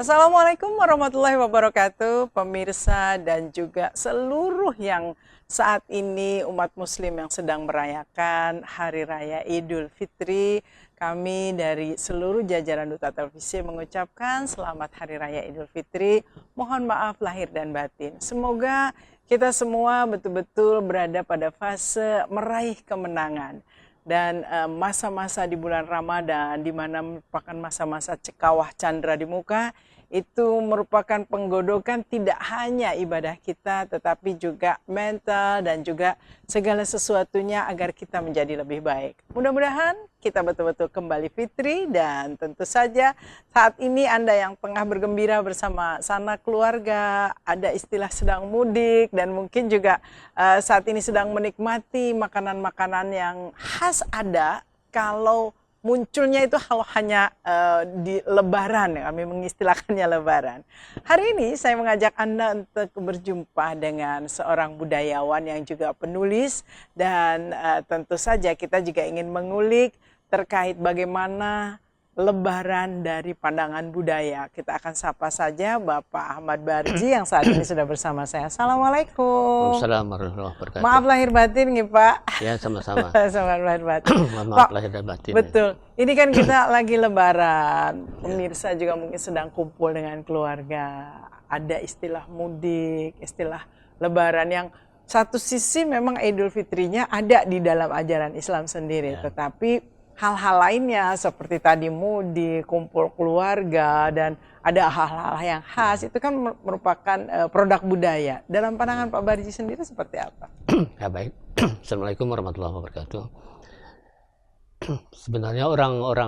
Assalamualaikum warahmatullahi wabarakatuh, pemirsa dan juga seluruh yang saat ini umat muslim yang sedang merayakan Hari Raya Idul Fitri. Kami dari seluruh jajaran Duta Televisi mengucapkan selamat Hari Raya Idul Fitri. Mohon maaf lahir dan batin. Semoga kita semua betul-betul berada pada fase meraih kemenangan. Dan masa-masa di bulan Ramadan, di mana merupakan masa-masa cekawah candra di muka, itu merupakan penggodokan tidak hanya ibadah kita, tetapi juga mental dan juga segala sesuatunya agar kita menjadi lebih baik. Mudah-mudahan kita betul-betul kembali fitri, dan tentu saja saat ini Anda yang tengah bergembira bersama sanak keluarga, ada istilah sedang mudik, dan mungkin juga saat ini sedang menikmati makanan-makanan yang khas ada kalau munculnya itu kalau hanya di Lebaran, ya, kami mengistilahkannya Lebaran. Hari ini saya mengajak Anda untuk berjumpa dengan seorang budayawan yang juga penulis, dan tentu saja kita juga ingin mengulik terkait bagaimana Lebaran dari pandangan budaya. Kita akan sapa saja Bapak Ahmad Barji yang saat ini sudah bersama saya. Assalamualaikum. Assalamualaikum warahmatullahi wabarakatuh. Maaf lahir batin nih Pak. Ya, sama-sama. Selamat lahir batin. Maaf lahir dan batin. Betul. Ini kan kita lagi Lebaran. Pemirsa juga mungkin sedang kumpul dengan keluarga. Ada istilah mudik, istilah Lebaran yang satu sisi memang Idul Fitrinya ada di dalam ajaran Islam sendiri, tetapi hal-hal lainnya seperti tadi mudik, kumpul keluarga, dan ada hal-hal yang khas itu kan merupakan produk budaya. Dalam pandangan Pak Barji sendiri seperti apa? Ya, baik. Assalamualaikum warahmatullahi wabarakatuh. Sebenarnya orang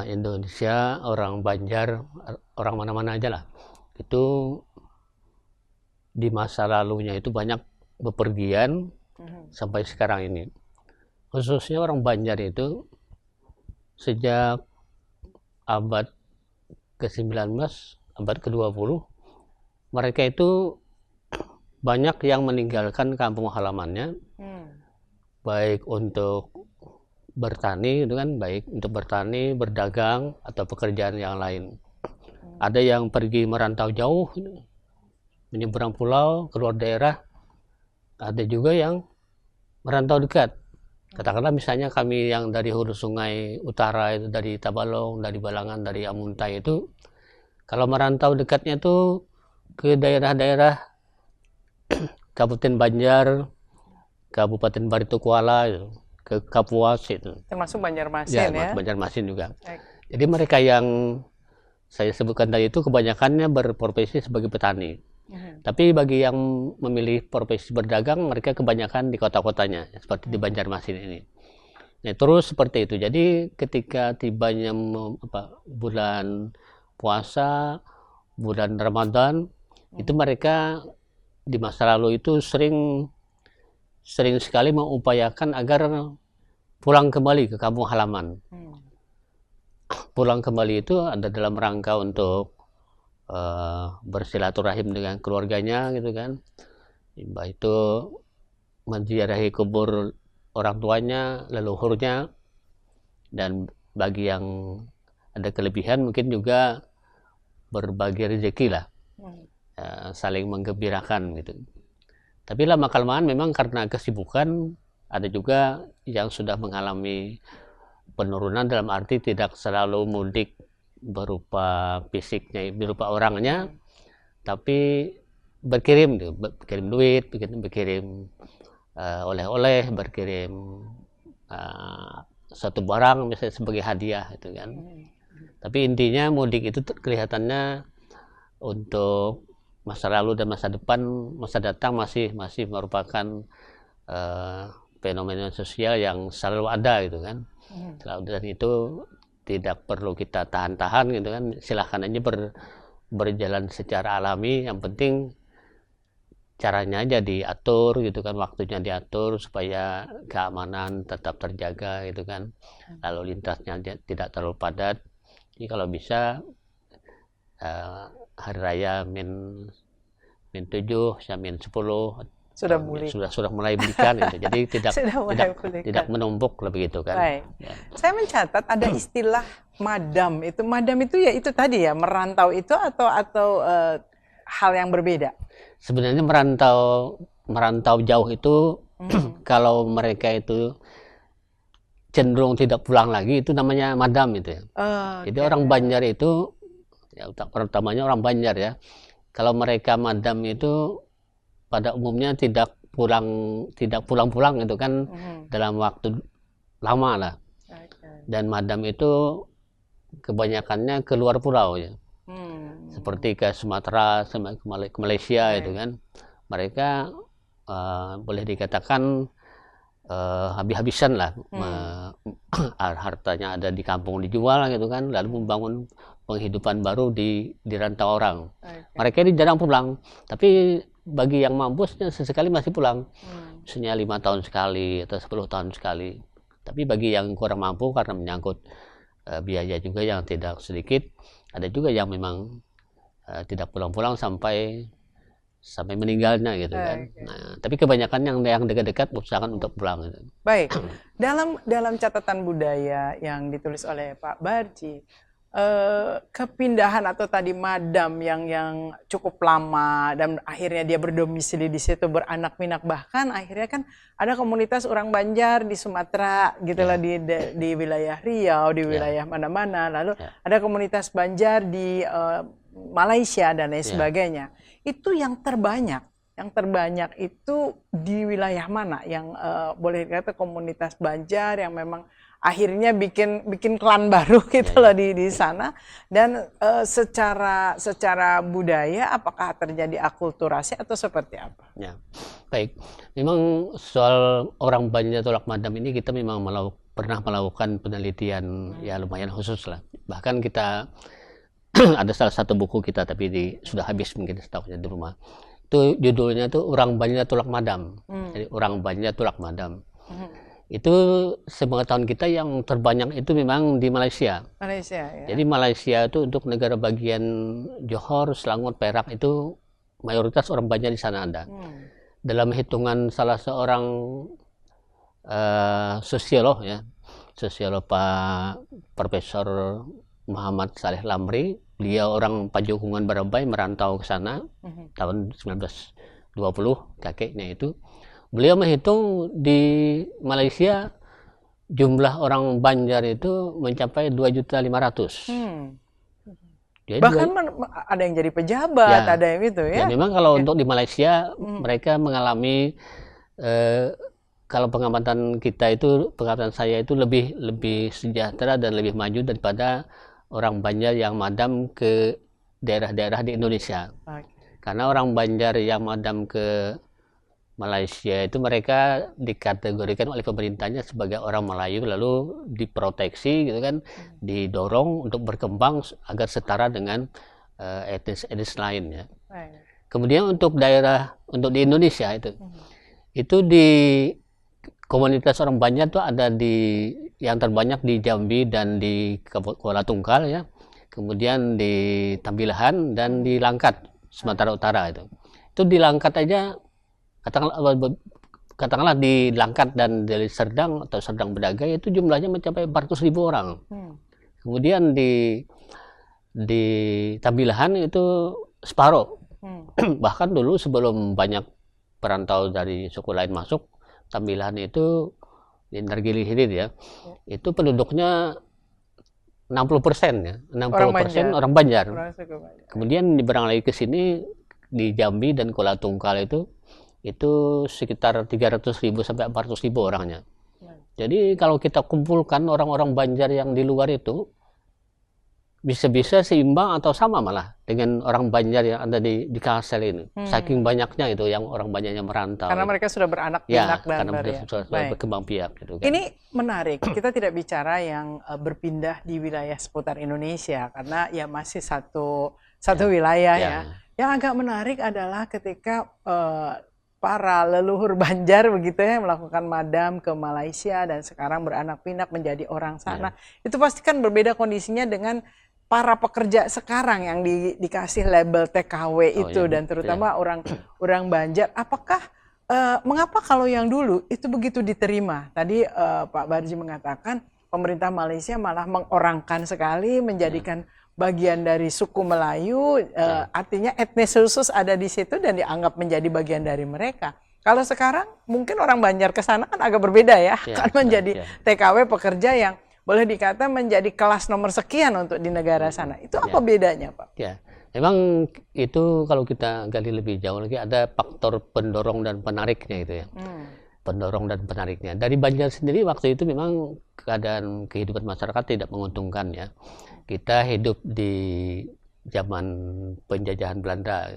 Indonesia, orang Banjar, orang mana-mana aja lah, itu di masa lalunya itu banyak bepergian sampai sekarang ini. Khususnya orang Banjar itu sejak abad ke-19, abad ke-20, mereka itu banyak yang meninggalkan kampung halamannya, baik untuk bertani, itu kan, baik untuk bertani, berdagang, atau pekerjaan yang lain. Ada yang pergi merantau jauh, menyeberang pulau, keluar daerah. Ada juga yang merantau dekat. Katakanlah misalnya kami yang dari hulu sungai utara itu, dari Tabalong, dari Balangan, dari Amuntai itu, kalau merantau dekatnya itu ke daerah-daerah Kabupaten Banjar, Kabupaten Baritokuala, ke Kapuas itu. Termasuk Banjarmasin ya? Banjarmasin juga. Jadi mereka yang saya sebutkan tadi itu kebanyakannya berprofesi sebagai petani. Tapi bagi yang memilih profesi berdagang, mereka kebanyakan di kota-kotanya, seperti di Banjarmasin ini. Nah, terus seperti itu. Jadi ketika tibanya bulan puasa, bulan Ramadan, itu mereka di masa lalu itu sering sekali mengupayakan agar pulang kembali ke kampung halaman. Pulang kembali itu ada dalam rangka untuk bersilaturahim dengan keluarganya, gitu kan. Mbak itu menziarahi kubur orang tuanya, leluhurnya, dan bagi yang ada kelebihan mungkin juga berbagi rezeki lah, saling menggembirakan gitu. Tapi lama-kelamaan memang karena kesibukan, ada juga yang sudah mengalami penurunan, dalam arti tidak selalu mudik berupa fisiknya, berupa orangnya, tapi berkirim duit, berkirim oleh-oleh, berkirim suatu barang misalnya sebagai hadiah itu kan. Tapi intinya mudik itu kelihatannya untuk masa lalu dan masa depan, masa datang masih merupakan fenomena sosial yang selalu ada gitu kan. Dan itu tidak perlu kita tahan-tahan gitu kan, silahkan aja berjalan secara alami. Yang penting caranya aja diatur gitu kan, waktunya diatur supaya keamanan tetap terjaga gitu kan, lalu lintasnya tidak terlalu padat. Jadi kalau bisa hari raya min 7 sampai min 10 Sudah pulih. sudah mulai belikan gitu. Jadi Sudah mulai pulih. tidak menumpuk lebih gitu kan. Baik. Ya. Saya mencatat ada istilah madam. Madam itu ya itu tadi ya, merantau itu atau hal yang berbeda. Sebenarnya merantau jauh itu kalau mereka itu cenderung tidak pulang lagi itu namanya madam itu ya. Jadi orang Banjar itu ya utamanya orang Banjar ya. Kalau mereka madam itu pada umumnya tidak pulang-pulang itu kan dalam waktu lama lah. Dan madam itu kebanyakannya keluar pulau ya. Seperti ke Sumatera, ke Malaysia itu kan. Mereka boleh dikatakan habis-habisan lah. Hartanya ada di kampung dijual gitu kan, lalu membangun penghidupan baru di rantau orang. Mereka ini jarang pulang, tapi bagi yang mampu sesekali masih pulang, misalnya 5 tahun sekali atau 10 tahun sekali. Tapi bagi yang kurang mampu karena menyangkut biaya juga yang tidak sedikit, ada juga yang memang tidak pulang-pulang sampai meninggalnya gitu kan. Nah, tapi kebanyakan yang dekat-dekat usahakan untuk pulang. Gitu. Baik, dalam catatan budaya yang ditulis oleh Pak Barji, kepindahan atau tadi madam yang cukup lama dan akhirnya dia berdomisili di situ, beranak pinak, bahkan akhirnya kan ada komunitas orang Banjar di Sumatera gitulah, di wilayah Riau, di wilayah mana-mana, lalu ada komunitas Banjar di Malaysia dan lain sebagainya. Itu yang terbanyak itu di wilayah mana yang boleh dikatakan komunitas Banjar yang memang akhirnya bikin klan baru gitu loh di sana, dan secara budaya apakah terjadi akulturasi atau seperti apa? Ya, baik. Memang soal orang Banjar tolak madam ini kita memang pernah melakukan penelitian ya lumayan khusus lah. Bahkan kita ada salah satu buku kita tapi sudah habis mungkin setahunnya di rumah. Itu judulnya tuh Orang Banjar Tolak Madam. Jadi orang Banjar Tolak Madam. Itu sepengetahuan kita yang terbanyak itu memang di Malaysia. Ya. Jadi Malaysia itu untuk negara bagian Johor, Selangor, Perak itu mayoritas orang Banjar di sana ada. Dalam hitungan salah seorang sosiolog ya, Pak Profesor Muhammad Saleh Lamri, beliau orang Pajokungan Barabai, merantau ke sana tahun 1920, kakeknya itu. Beliau menghitung di Malaysia jumlah orang Banjar itu mencapai 2.500.000. Bahkan ada yang jadi pejabat, ada yang itu ya. Ya memang kalau untuk di Malaysia mereka mengalami kalau pengamatan saya itu lebih sejahtera dan lebih maju daripada orang Banjar yang madam ke daerah-daerah di Indonesia. Karena orang Banjar yang madam ke Malaysia itu mereka dikategorikan oleh pemerintahnya sebagai orang Melayu, lalu diproteksi gitu kan, didorong untuk berkembang agar setara dengan etnis lain ya. Kemudian untuk di Indonesia itu di komunitas orang Banjar itu ada yang terbanyak di Jambi dan di Kuala Tungkal ya, kemudian di Tambilahan dan di Langkat, Sumatera Utara itu di Langkat aja katakanlah di Langkat dan dari Serdang atau Serdang Bedagai itu jumlahnya mencapai 400.000 orang. Kemudian di Tambilahan itu separuh. Bahkan dulu sebelum banyak perantau dari suku lain masuk, Tambilahan itu di Nargili Hilir ya, itu penduduknya 60% ya, 60% orang Banjar. Kemudian diberang lagi ke sini di Jambi dan Kuala Tungkal itu sekitar 300.000 sampai 400.000 orangnya. Jadi kalau kita kumpulkan orang-orang Banjar yang di luar itu bisa-bisa seimbang atau sama malah dengan orang Banjar yang ada di Kalsel ini. Saking banyaknya itu yang orang Banjarnya merantau. Karena mereka sudah beranak pinak dan karena mereka sudah berkembang biak gitu kan. Ini menarik. Kita tidak bicara yang berpindah di wilayah seputar Indonesia karena ya masih satu wilayah ya. Yang agak menarik adalah ketika para leluhur Banjar begitu ya melakukan madam ke Malaysia dan sekarang beranak pinak menjadi orang sana. Itu pasti kan berbeda kondisinya dengan para pekerja sekarang yang dikasih label TKW itu dan terutama orang Banjar. Apakah Mengapa kalau yang dulu itu begitu diterima? Tadi Pak Barji mengatakan pemerintah Malaysia malah mengorangkan sekali, menjadikan bagian dari suku Melayu, artinya etnis khusus ada di situ dan dianggap menjadi bagian dari mereka. Kalau sekarang mungkin orang Banjar ke sana kan agak berbeda ya, kan menjadi TKW pekerja yang boleh dikata menjadi kelas nomor sekian untuk di negara sana. Itu apa bedanya, Pak? Ya, memang itu kalau kita gali lebih jauh lagi ada faktor pendorong dan penariknya itu ya. Pendorong dan penariknya. Dari Banjar sendiri waktu itu memang keadaan kehidupan masyarakat tidak menguntungkan ya. Kita hidup di zaman penjajahan Belanda.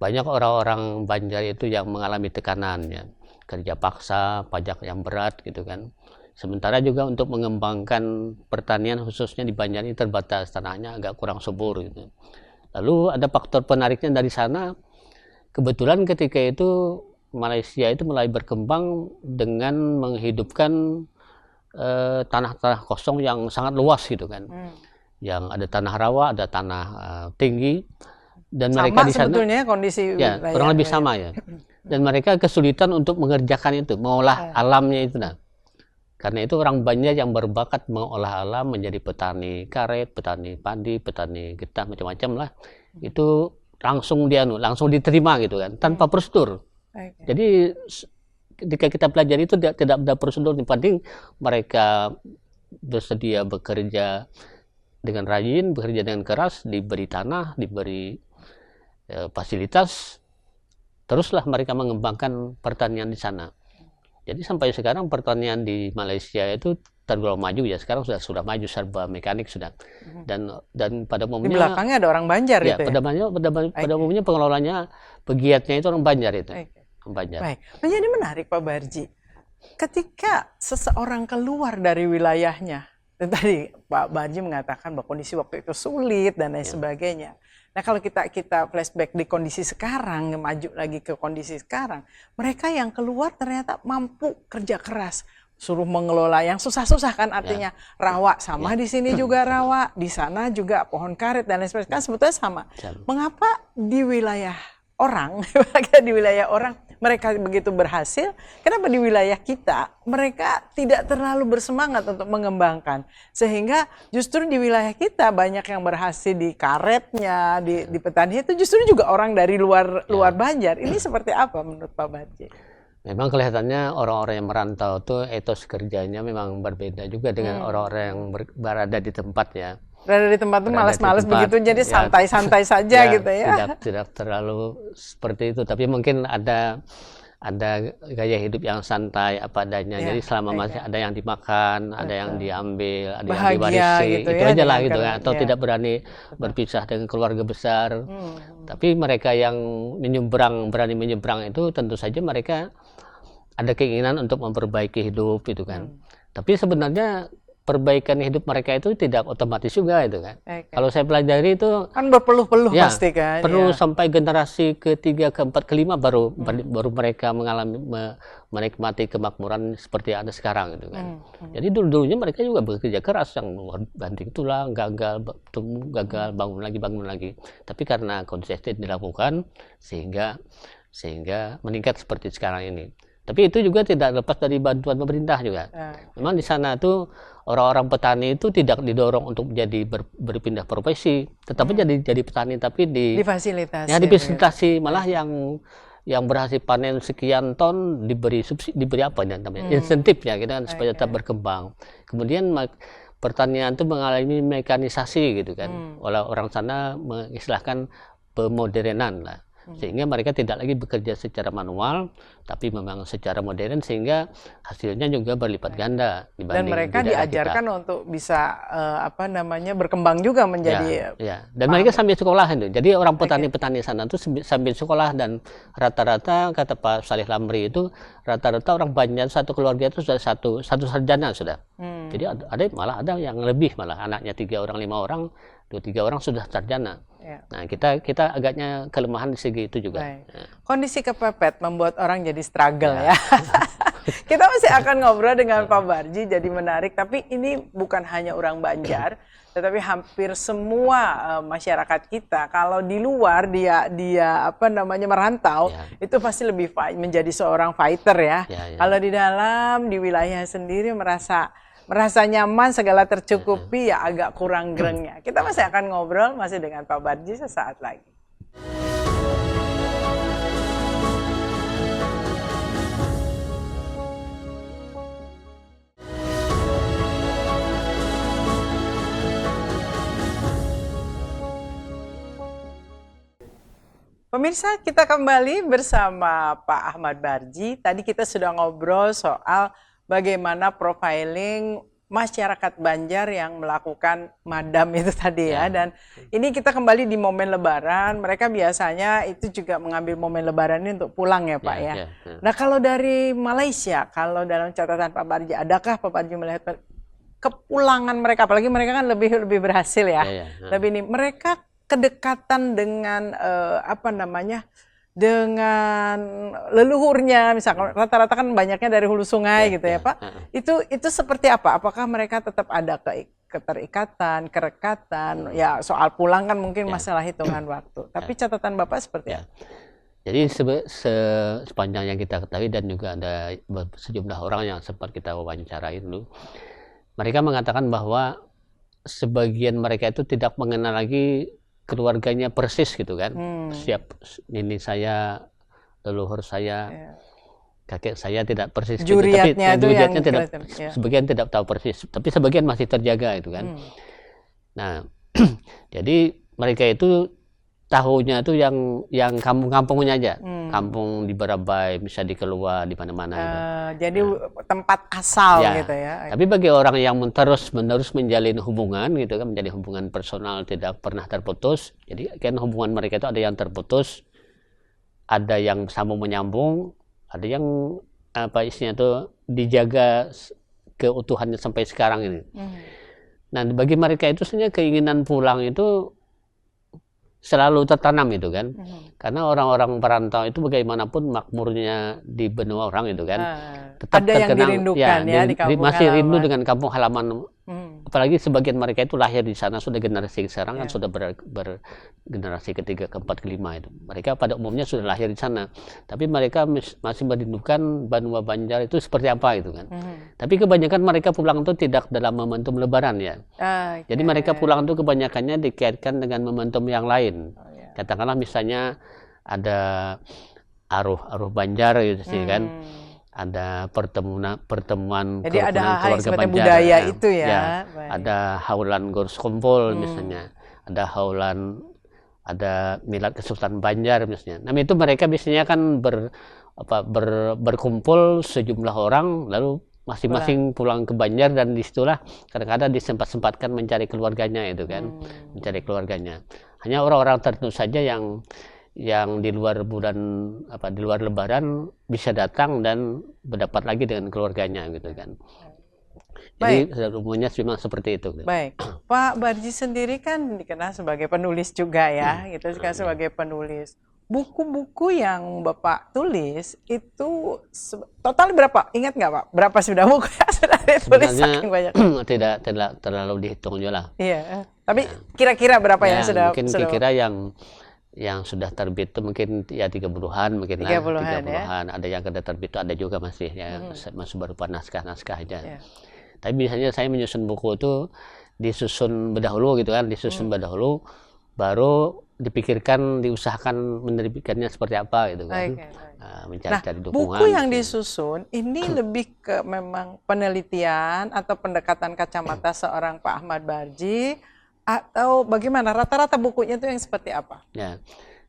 Banyak orang-orang Banjar itu yang mengalami tekanan ya. Kerja paksa, pajak yang berat gitu kan. Sementara juga untuk mengembangkan pertanian khususnya di Banjar ini terbatas, tanahnya agak kurang subur gitu. Lalu ada faktor penariknya dari sana. Kebetulan ketika itu Malaysia itu mulai berkembang dengan menghidupkan tanah-tanah kosong yang sangat luas gitu kan. Yang ada tanah rawa, ada tanah tinggi, dan sama mereka di sana sebetulnya kondisi ya kurang lebih sama ya. Dan mereka kesulitan untuk mengerjakan itu, mengolah alamnya itu nah. Karena itu orang Banjar yang berbakat mengolah alam menjadi petani karet, petani padi, petani getah macam-macam lah. Itu langsung diterima gitu kan, tanpa prosedur. Jadi ketika kita pelajari itu tidak ada prosedur, dibanding mereka bersedia bekerja dengan rajin, bekerja dengan keras, diberi tanah, diberi fasilitas, teruslah mereka mengembangkan pertanian di sana. Jadi sampai sekarang pertanian di Malaysia itu tergolong maju ya. Sekarang sudah maju, serba mekanik sudah. Dan pada umumnya di belakangnya ada orang Banjar ya, itu pada umumnya pengelolanya, pegiatnya itu orang Banjar itu. Banjar. Baik. Menjadi menarik Pak Barji. Ketika seseorang keluar dari wilayahnya, tadi Pak Barji mengatakan bahwa kondisi waktu itu sulit dan lain sebagainya. Nah kalau kita flashback di kondisi sekarang, maju lagi ke kondisi sekarang, mereka yang keluar ternyata mampu kerja keras, suruh mengelola yang susah-susah kan, artinya rawa sama di sini juga rawa, di sana juga pohon karet dan lain sebagainya, kan sebetulnya sama. Mengapa di wilayah orang, mereka begitu berhasil, kenapa di wilayah kita mereka tidak terlalu bersemangat untuk mengembangkan, sehingga justru di wilayah kita banyak yang berhasil di karetnya, di petani itu justru juga orang dari luar Banjar. Ini seperti apa menurut Pak Barji? Memang kelihatannya orang-orang yang merantau tuh etos kerjanya memang berbeda juga dengan orang-orang yang berada di tempat ya. Berada di tempat itu malas-malas begitu, jadi santai-santai saja gitu ya. Tidak terlalu seperti itu, tapi mungkin ada gaya hidup yang santai apa adanya. Jadi selama masih ada yang dimakan, ada yang diambil, ada yang diwarisi, gitu itu aja lah gitu kan. Atau tidak berani berpisah dengan keluarga besar. Tapi mereka yang berani menyeberang itu tentu saja mereka ada keinginan untuk memperbaiki hidup itu kan. Tapi sebenarnya perbaikan hidup mereka itu tidak otomatis juga itu kan. Kalau saya pelajari itu kan berpeluh-peluh pasti kan. Perlu sampai generasi ketiga, keempat, kelima baru mereka menikmati kemakmuran seperti yang ada sekarang gitu kan. Jadi dulunya mereka juga bekerja keras, yang banting tulang, gagal bangun lagi. Tapi karena konsisten dilakukan sehingga meningkat seperti sekarang ini. Tapi itu juga tidak lepas dari bantuan pemerintah juga. Memang di sana tuh orang-orang petani itu tidak didorong untuk berpindah profesi, tetapi jadi petani, tapi difasilitasi. Ya, difasilitasi, malah yang berhasil panen sekian ton diberi subsidi, diberi apa namanya, insentif ya, gitu kan, supaya tetap berkembang. Kemudian pertanian itu mengalami mekanisasi gitu kan. Oleh orang sana mengistilahkan pemodernan lah. Sehingga mereka tidak lagi bekerja secara manual, tapi memang secara modern, sehingga hasilnya juga berlipat ganda dibanding. Dan mereka diajarkan untuk bisa berkembang juga menjadi. Dan mereka sambil sekolah itu. Jadi orang petani-petani sana itu sambil sekolah, dan rata-rata kata Pak Salih Lamri itu rata-rata orang Banjar satu keluarga itu sudah satu sarjana sudah. Jadi ada yang lebih, malah anaknya 3 orang 5 orang, 2-3 orang sudah sarjana. Nah kita agaknya kelemahan di segi itu juga. Kondisi kepepet membuat orang jadi struggle ya. Kita masih akan ngobrol dengan Pak Barji, jadi menarik. Tapi ini bukan hanya orang Banjar, tetapi hampir semua masyarakat kita. Kalau di luar dia apa namanya merantau, itu pasti lebih menjadi seorang fighter ya. Kalau di dalam di wilayah sendiri merasa nyaman, segala tercukupi, ya agak kurang grengnya. Kita masih akan ngobrol masih dengan Pak Barji sesaat lagi. Pemirsa, kita kembali bersama Pak Ahmad Barji. Tadi kita sudah ngobrol soal bagaimana profiling masyarakat Banjar yang melakukan madam itu tadi ya. Dan ini kita kembali di momen Lebaran. Mereka biasanya itu juga mengambil momen Lebaran ini untuk pulang ya Pak ya. Nah kalau dari Malaysia, kalau dalam catatan Pak Barji, adakah Pak Barji melihat kepulangan mereka? Apalagi mereka kan lebih berhasil ya. Lebih ini mereka kedekatan dengan apa namanya, dengan leluhurnya, misalkan rata-rata kan banyaknya dari hulu sungai gitu ya Pak. Itu seperti apa? Apakah mereka tetap ada keterikatan, kerekatan? Ya soal pulang kan mungkin masalah hitungan waktu. Tapi catatan Bapak seperti apa? Jadi sepanjang yang kita ketahui dan juga ada sejumlah orang yang sempat kita wawancarai dulu, mereka mengatakan bahwa sebagian mereka itu tidak mengenal lagi keluarganya persis gitu kan. Setiap ini saya, leluhur saya, kakek saya tidak persis gitu. Tapi juriatnya tidak, sebagian tidak tahu persis, tapi sebagian masih terjaga itu kan. Nah, jadi mereka itu tahunya itu yang kampung-kampungnya aja, kampung di Barabai, bisa di Keluar, di mana-mana. Jadi tempat asal gitu ya. Tapi bagi orang yang terus-menerus menjalin hubungan gitu kan, menjadi hubungan personal tidak pernah terputus. Jadi kan hubungan mereka itu ada yang terputus, ada yang sambung menyambung, ada yang apa istilahnya itu dijaga keutuhannya sampai sekarang ini. Nah bagi mereka itu sebenarnya keinginan pulang itu selalu tertanam itu kan, karena orang-orang perantau itu bagaimanapun makmurnya di benua orang itu kan, tetap ada yang dirindukan ya, di kampung masih halaman. rindu dengan kampung halaman. Apalagi sebagian mereka itu lahir di sana, sudah generasi sekarang kan sudah bergenerasi ketiga, keempat, kelima itu. Mereka pada umumnya sudah lahir di sana, tapi mereka masih merindukan benua Banjar itu seperti apa itu kan. Tapi kebanyakan mereka pulang itu tidak dalam momentum Lebaran ya. Jadi mereka pulang itu kebanyakannya dikaitkan dengan momentum yang lain. Katakanlah misalnya ada aruh Banjar gitu sih kan. Ada pertemuan jadi ada hal keluarga Banjar, budaya itu ya. Ada haulan Gors Kumpul misalnya, ada haulan, ada milad Kesultanan Banjar misalnya. Nah itu mereka biasanya kan berkumpul sejumlah orang, lalu masing-masing pulang ke Banjar, dan disitulah kadang-kadang disempat-sempatkan mencari keluarganya itu kan, mencari keluarganya. Hanya orang-orang tertentu saja yang di luar di luar Lebaran bisa datang dan berdapat lagi dengan keluarganya gitu kan. Jadi umumnya memang seperti itu. Baik, Pak Barji sendiri kan dikenal sebagai penulis juga ya, gitu kan, sebagai penulis. Buku-buku yang Bapak tulis itu total berapa? Ingat nggak Pak? Berapa sudah buku yang sudah ditulis? Saking banyak. Tidak terlalu dihitung juga lah. Iya, tapi kira-kira berapa yang sudah? Mungkin kira-kira yang sudah terbit itu mungkin ya 30-an mungkin lah, 30-an ya? Ada yang sudah terbit itu, ada juga masih masih berupa naskah-naskah aja. Tapi biasanya saya menyusun buku itu disusun berdahulu gitu kan, disusun berdahulu, baru dipikirkan, diusahakan menerbitkannya seperti apa gitu kan. Mencari-cari dukungan. Buku yang disusun ini lebih ke memang penelitian atau pendekatan kacamata seorang Pak Ahmad Barji, atau bagaimana? Rata-rata bukunya itu yang seperti apa? Ya,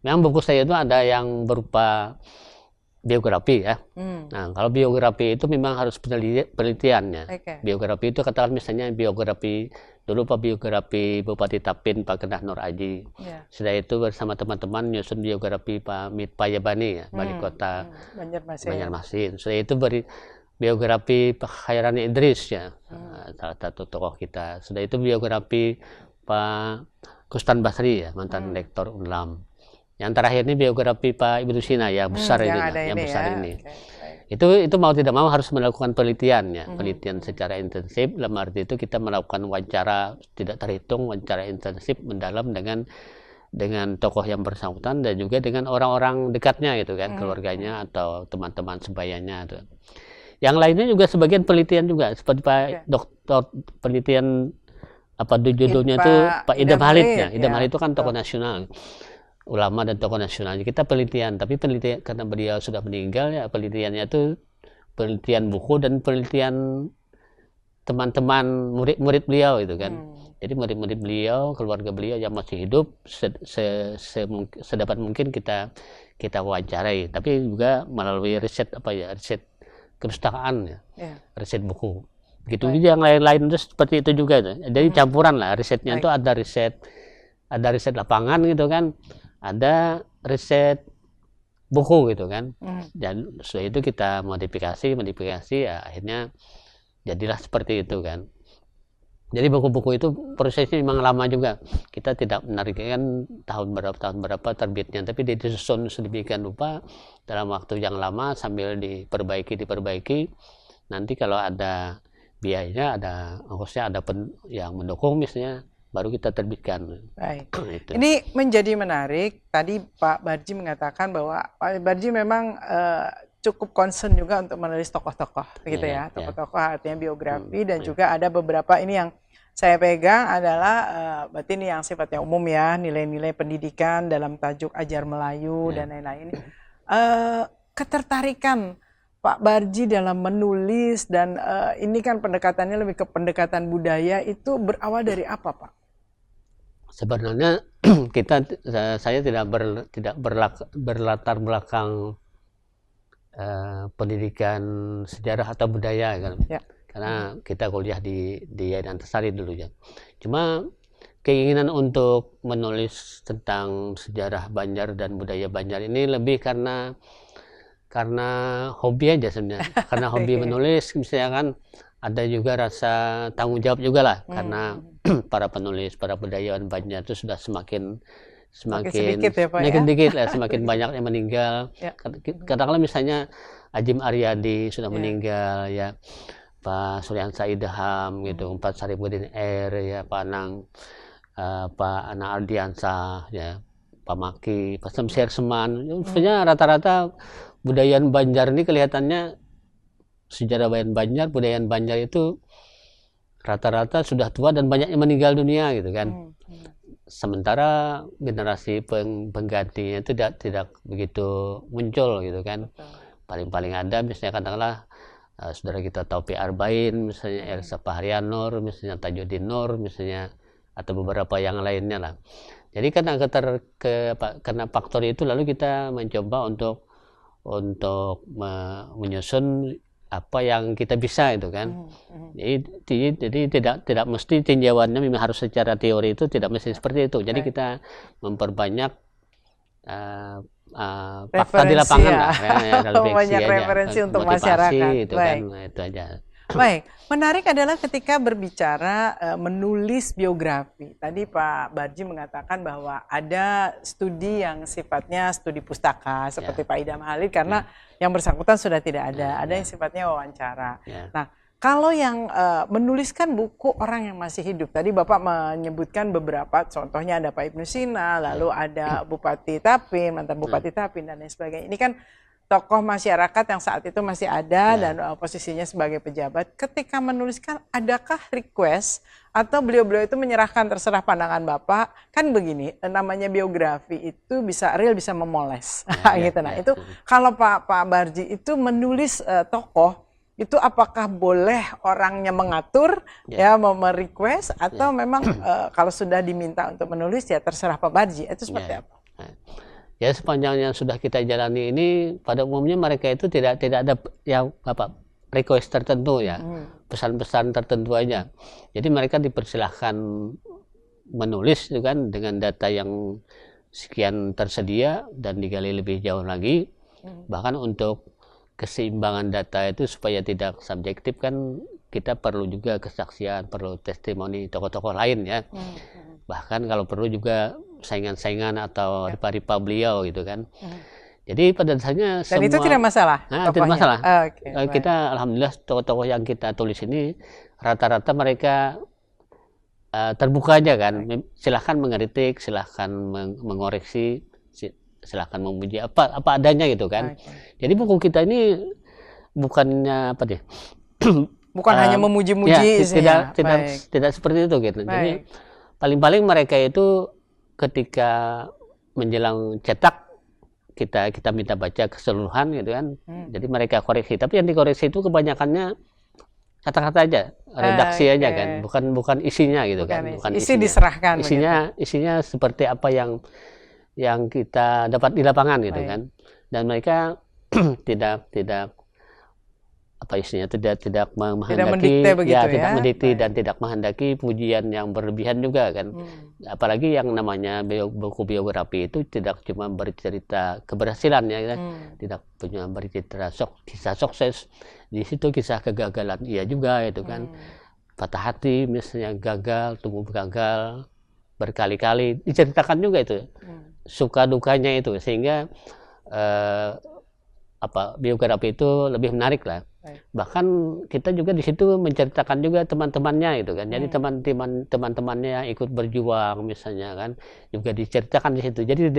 memang buku saya itu ada yang berupa biografi ya. Nah, kalau biografi itu memang harus penelitiannya. Biografi itu katakan misalnya biografi dulu biografi Bupati Tapin Pak Kedah Nur Aji. Setelah itu bersama teman-teman nyusun biografi Pak Mitpa Yabani ya, Wali Kota Banjarmasin. Setelah itu biografi Pak Khairani Idris ya, salah satu tokoh kita. Setelah itu biografi Pak Kustan Basri ya, mantan rektor UNLAM. Yang terakhir ini biografi Pak Ibnu Sina ya, besar yang ini, ada yang ini besar ya. ini. Oke, baik. Itu mau tidak mau harus melakukan penelitian ya, penelitian secara intensif. Dalam arti itu kita melakukan wawancara tidak terhitung, wawancara intensif mendalam dengan tokoh yang bersangkutan dan juga dengan orang-orang dekatnya gitu kan, keluarganya atau teman-teman sebayanya tuh. Yang lainnya juga sebagian penelitian juga seperti Pak Dokter penelitian apa judulnya itu Pak Idam Halid ya. Idam Halid itu kan tokoh nasional, ulama dan tokoh nasional. Kita penelitian, tapi penelitian karena beliau sudah meninggal ya, penelitiannya itu penelitian buku dan penelitian teman-teman murid-murid beliau itu kan. Jadi murid-murid beliau, keluarga beliau yang masih hidup sedapat mungkin kita wawancarai, tapi juga melalui riset riset kepustakaan ya, riset buku. Begitu juga yang lain-lain itu seperti itu juga. Jadi campuran lah risetnya itu ada riset lapangan gitu kan, ada riset buku gitu kan. Dan setelah itu kita modifikasi ya, akhirnya jadilah seperti itu kan. Jadi buku-buku itu prosesnya memang lama juga. Kita tidak menargetkan tahun berapa terbitnya, tapi disusun sedemikian rupa dalam waktu yang lama sambil diperbaiki. Nanti kalau ada biayanya, ada ongkosnya, ada yang mendukung misalnya, baru kita terbitkan. Baik. Itu. Ini menjadi menarik. Tadi Pak Barji mengatakan bahwa Pak Barji memang cukup concern juga untuk menulis tokoh-tokoh, gitu ya. Tokoh-tokoh artinya biografi dan juga ada beberapa ini yang saya pegang adalah berarti ini yang sifatnya umum ya, nilai-nilai pendidikan dalam tajuk Ajar Melayu dan lain-lain. Ketertarikan Pak Barji dalam menulis dan ini kan pendekatannya lebih ke pendekatan budaya, itu berawal dari apa, Pak? Sebenarnya saya tidak berlatar belakang pendidikan sejarah atau budaya kan, karena kita kuliah di Yayan Antasari dulu ya. Cuma keinginan untuk menulis tentang sejarah Banjar dan budaya Banjar ini lebih karena hobi aja sebenarnya. Karena hobi menulis misalnya kan, ada juga rasa tanggung jawab juga lah, karena para penulis, para budayawan Banjar itu sudah semakin sedikit ya, Pak, sedikit lah, semakin banyak yang meninggal. Katakanlah misalnya Ajim Aryadi sudah meninggal ya, Pak Suryan Saidaham gitu, Pak Saripudin R ya, Pak Anang Ardiansah ya, Pak Maki, Pak Semsir Seman. Maksudnya rata-rata budayaan Banjar ini kelihatannya, sejarah Banjar, budayaan Banjar itu rata-rata sudah tua dan banyak yang meninggal dunia gitu kan. Sementara generasi penggantinya itu tidak begitu muncul gitu kan. Paling ada misalnya katakanlah saudara kita Taufiq Arbain, misalnya Elsa Fahrian Nur, misalnya Tajuddin Nur, misalnya, atau beberapa yang lainnya lah. Jadi karena faktor itu lalu kita mencoba untuk menyusun apa yang kita bisa itu kan. Jadi tidak mesti tinjauannya memang harus secara teori, itu tidak mesti seperti itu. Jadi kita memperbanyak fakta di lapangan lah, banyak referensi untuk masyarakat. Itu kan, itu aja. Baik, menarik adalah ketika berbicara menulis biografi. Tadi Pak Barji mengatakan bahwa ada studi yang sifatnya studi pustaka seperti Pak Idam Halid karena yang bersangkutan sudah tidak ada. Ada yang sifatnya wawancara. Nah, kalau yang menuliskan buku orang yang masih hidup, tadi Bapak menyebutkan beberapa, contohnya ada Pak Ibnu Sina, lalu ada Bupati Tapin, mantan Bupati Tapin dan lain sebagainya. Ini kan tokoh masyarakat yang saat itu masih ada dan posisinya sebagai pejabat. Ketika menuliskan, adakah request atau beliau-beliau itu menyerahkan terserah pandangan Bapak? Kan begini, namanya biografi itu bisa real, bisa memoles. Gitu. Nah, itu kalau Pak Barji itu menulis tokoh, itu apakah boleh orangnya mengatur, merequest, atau memang kalau sudah diminta untuk menulis ya terserah Pak Barji, itu seperti apa? Ya, sepanjang yang sudah kita jalani ini, pada umumnya mereka itu tidak ada yang request tertentu ya, pesan-pesan tertentu aja. Jadi mereka dipersilahkan menulis itu kan dengan data yang sekian tersedia dan digali lebih jauh lagi. Bahkan untuk keseimbangan data itu supaya tidak subjektif kan, kita perlu juga kesaksian, perlu testimoni tokoh-tokoh lain ya. Bahkan kalau perlu juga saingan-saingan atau rival-rival beliau gitu kan. Jadi pada dasarnya Dan itu tidak masalah tidak tokohnya? masalah. Oke, baik. Kita alhamdulillah tokoh-tokoh yang kita tulis ini rata-rata mereka terbuka aja kan. Silahkan mengkritik, silahkan mengoreksi, silahkan memuji apa adanya gitu kan. Oke. Jadi buku kita ini bukannya apa deh? Bukan hanya memuji-muji isinya. Tidak seperti itu gitu. Jadi Baik. paling-paling mereka itu ketika menjelang cetak kita minta baca keseluruhan gitu kan. Jadi mereka koreksi, tapi yang dikoreksi itu kebanyakannya kata-kata aja, redaksi aja kan, bukan isinya gitu kan. Bukan isi isinya. diserahkan. Isinya seperti apa yang kita dapat di lapangan gitu kan. Dan mereka tidak apa isinya tidak menghendaki tidak mendikte dan tidak menghendaki pujian yang berlebihan juga kan. Apalagi yang namanya buku biografi itu tidak cuma bercerita keberhasilan ya kan? Tidak punya bercerita kisah sukses, di situ kisah kegagalan iya juga itu kan. Patah hati misalnya, gagal, tumbuh gagal berkali-kali diceritakan juga itu, suka dukanya itu, sehingga biografi itu lebih menarik lah. Bahkan kita juga di situ menceritakan juga teman-temannya itu kan. Jadi teman-temannya yang ikut berjuang misalnya kan juga diceritakan di situ. Jadi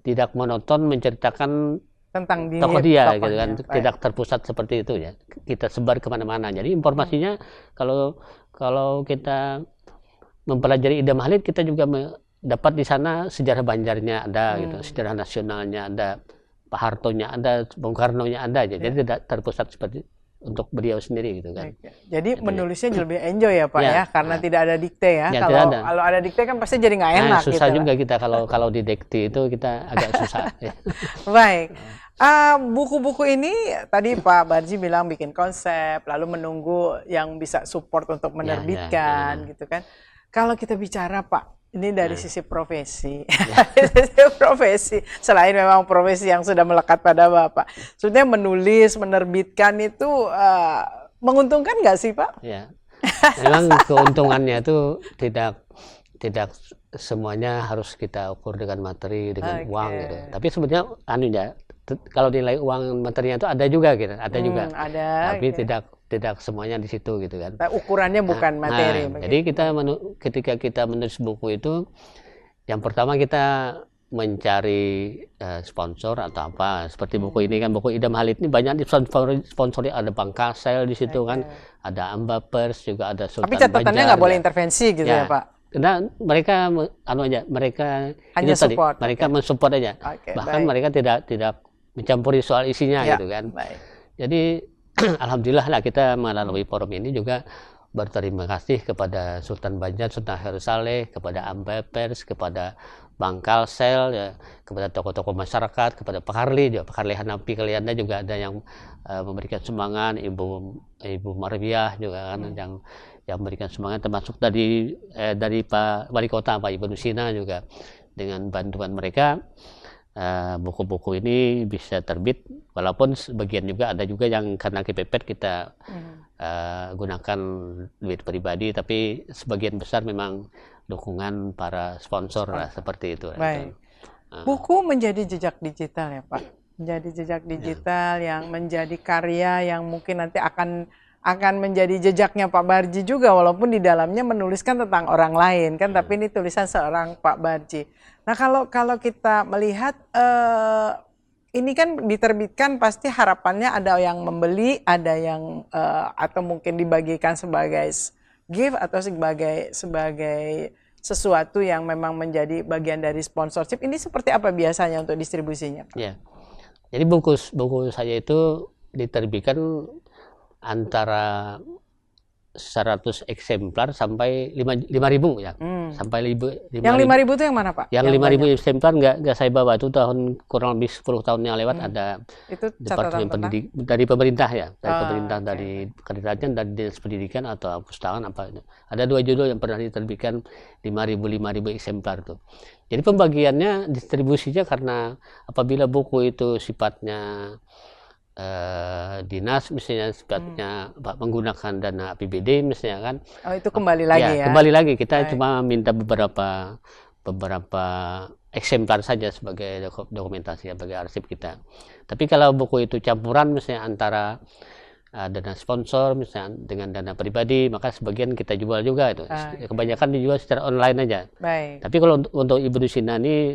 tidak monoton menceritakan tentang tokoh dia gitu kan. Tidak terpusat seperti itu ya. Kita sebar kemana-mana. Jadi informasinya kalau kita mempelajari Idam Halid, kita juga dapat di sana sejarah Banjarnya ada gitu, sejarah nasionalnya ada, Pak Hartonya ada, Bung Karno-nya ada aja. Jadi tidak terpusat seperti untuk beliau sendiri gitu kan. Jadi menulisnya lebih enjoy ya Pak ya, karena tidak ada dikte ya. Kalau ada dikte kan pasti jadi nggak enak. Susah gitu juga kita kalau di dikte itu kita agak susah. Baik. Buku-buku ini tadi Pak Barji bilang bikin konsep, lalu menunggu yang bisa support untuk menerbitkan gitu kan. Kalau kita bicara Pak, ini dari sisi profesi, selain memang profesi yang sudah melekat pada Bapak, sebenarnya menulis, menerbitkan itu menguntungkan nggak sih Pak? Ya, memang keuntungannya itu tidak semuanya harus kita ukur dengan materi, dengan uang gitu. Tapi sebenarnya kalau nilai uang materinya itu ada juga gitu, tapi tidak semuanya di situ gitu kan. Ukurannya bukan materi. Jadi ketika kita menulis buku itu, yang pertama kita mencari sponsor atau apa. Seperti buku ini kan, buku Idam Halid ini banyak disponsori, ada Bank Kasel di situ kan, ada Amba Pers juga, ada Sultan Banjar. Tapi catatannya nggak boleh intervensi gitu ya Pak? Karena mereka mereka hanya support, mereka mensupport aja. Bahkan mereka tidak mencampuri soal isinya gitu kan. Jadi alhamdulillah lah kita melalui forum ini juga berterima kasih kepada Sultan Banjar, Sultan Khairul Saleh, kepada Amba Pers, kepada Bank Kalsel, ya, kepada tokoh-tokoh masyarakat, kepada Pak Harli, Pak Harli Hanafi Kalianda juga ada yang memberikan semangat, Ibu Marwiah juga kan yang memberikan semangat, termasuk dari Pak Wali Kota Pak Ibu Nusina juga. Dengan bantuan mereka buku-buku ini bisa terbit, walaupun sebagian juga ada juga yang karena kepepet kita gunakan duit pribadi, tapi sebagian besar memang dukungan para sponsor lah, seperti itu. Baik. Buku menjadi jejak digital ya Pak, menjadi jejak digital yang menjadi karya yang mungkin nanti akan menjadi jejaknya Pak Barji juga, walaupun di dalamnya menuliskan tentang orang lain kan, tapi ini tulisan seorang Pak Barji. Nah kalau kita melihat ini kan diterbitkan, pasti harapannya ada yang membeli, ada yang atau mungkin dibagikan sebagai gift atau sebagai sesuatu yang memang menjadi bagian dari sponsorship. Ini seperti apa biasanya untuk distribusinya Pak? Ya. Jadi buku saya itu diterbitkan antara 100 eksemplar sampai 5.000 ya. Sampai 5.000. Yang 5.000 itu yang mana Pak? Yang 5.000 eksemplar nggak saya bawa, itu kurang lebih 10 tahun yang lewat ada itu Departemen Pendidikan dari pemerintah ya, dari pemerintah, dari kerajaan, dari Dinas Pendidikan atau Pustakaan apa. Ada 2 judul yang pernah diterbitkan 5.000 eksemplar tuh. Jadi pembagiannya, distribusinya, karena apabila buku itu sifatnya dinas misalnya, sifatnya menggunakan dana APBD misalnya kan, itu kembali lagi ya, kembali lagi kita cuma minta beberapa beberapa eksemplar saja sebagai dokumentasi, sebagai arsip kita. Tapi kalau buku itu campuran misalnya antara dana sponsor misalnya dengan dana pribadi, maka sebagian kita jual juga itu. Kebanyakan dijual secara online aja. Baik. Tapi kalau untuk Ibnu Sina ini,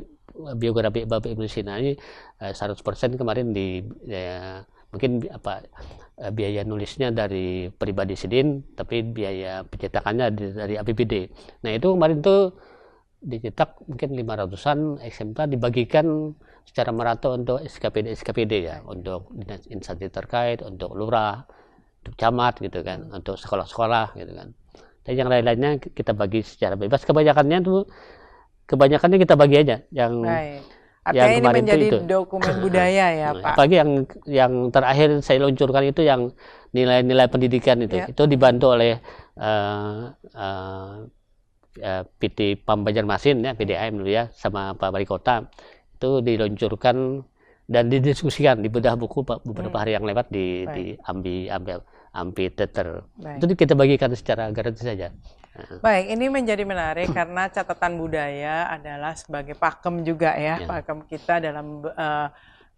biografi Bapak Ibnu Sina ini 100% kemarin mungkin biaya nulisnya dari pribadi Sidin, tapi biaya pencetakannya dari APBD. Nah itu kemarin tuh dicetak mungkin 500-an eksemplar, dibagikan secara merata untuk SKPD ya, untuk dinas instansi terkait, untuk lurah, untuk camat gitu kan, untuk sekolah-sekolah gitu kan. Dan yang lain-lainnya kita bagi secara bebas. Kebanyakannya kita bagi aja yang Baik. Artinya yang ini kemarin menjadi itu. dokumen budaya ya Pak. Apalagi yang terakhir saya luncurkan itu yang nilai-nilai pendidikan itu. Itu dibantu oleh PT PAM Banjarmasin ya, PDAM dulu ya, sama Pak Wali Kota. Itu diluncurkan dan didiskusikan di bedah buku beberapa hari yang lewat di amphitheater. Itu kita bagikan secara gratis saja. Baik, ini menjadi menarik karena catatan budaya adalah sebagai pakem juga ya, pakem kita dalam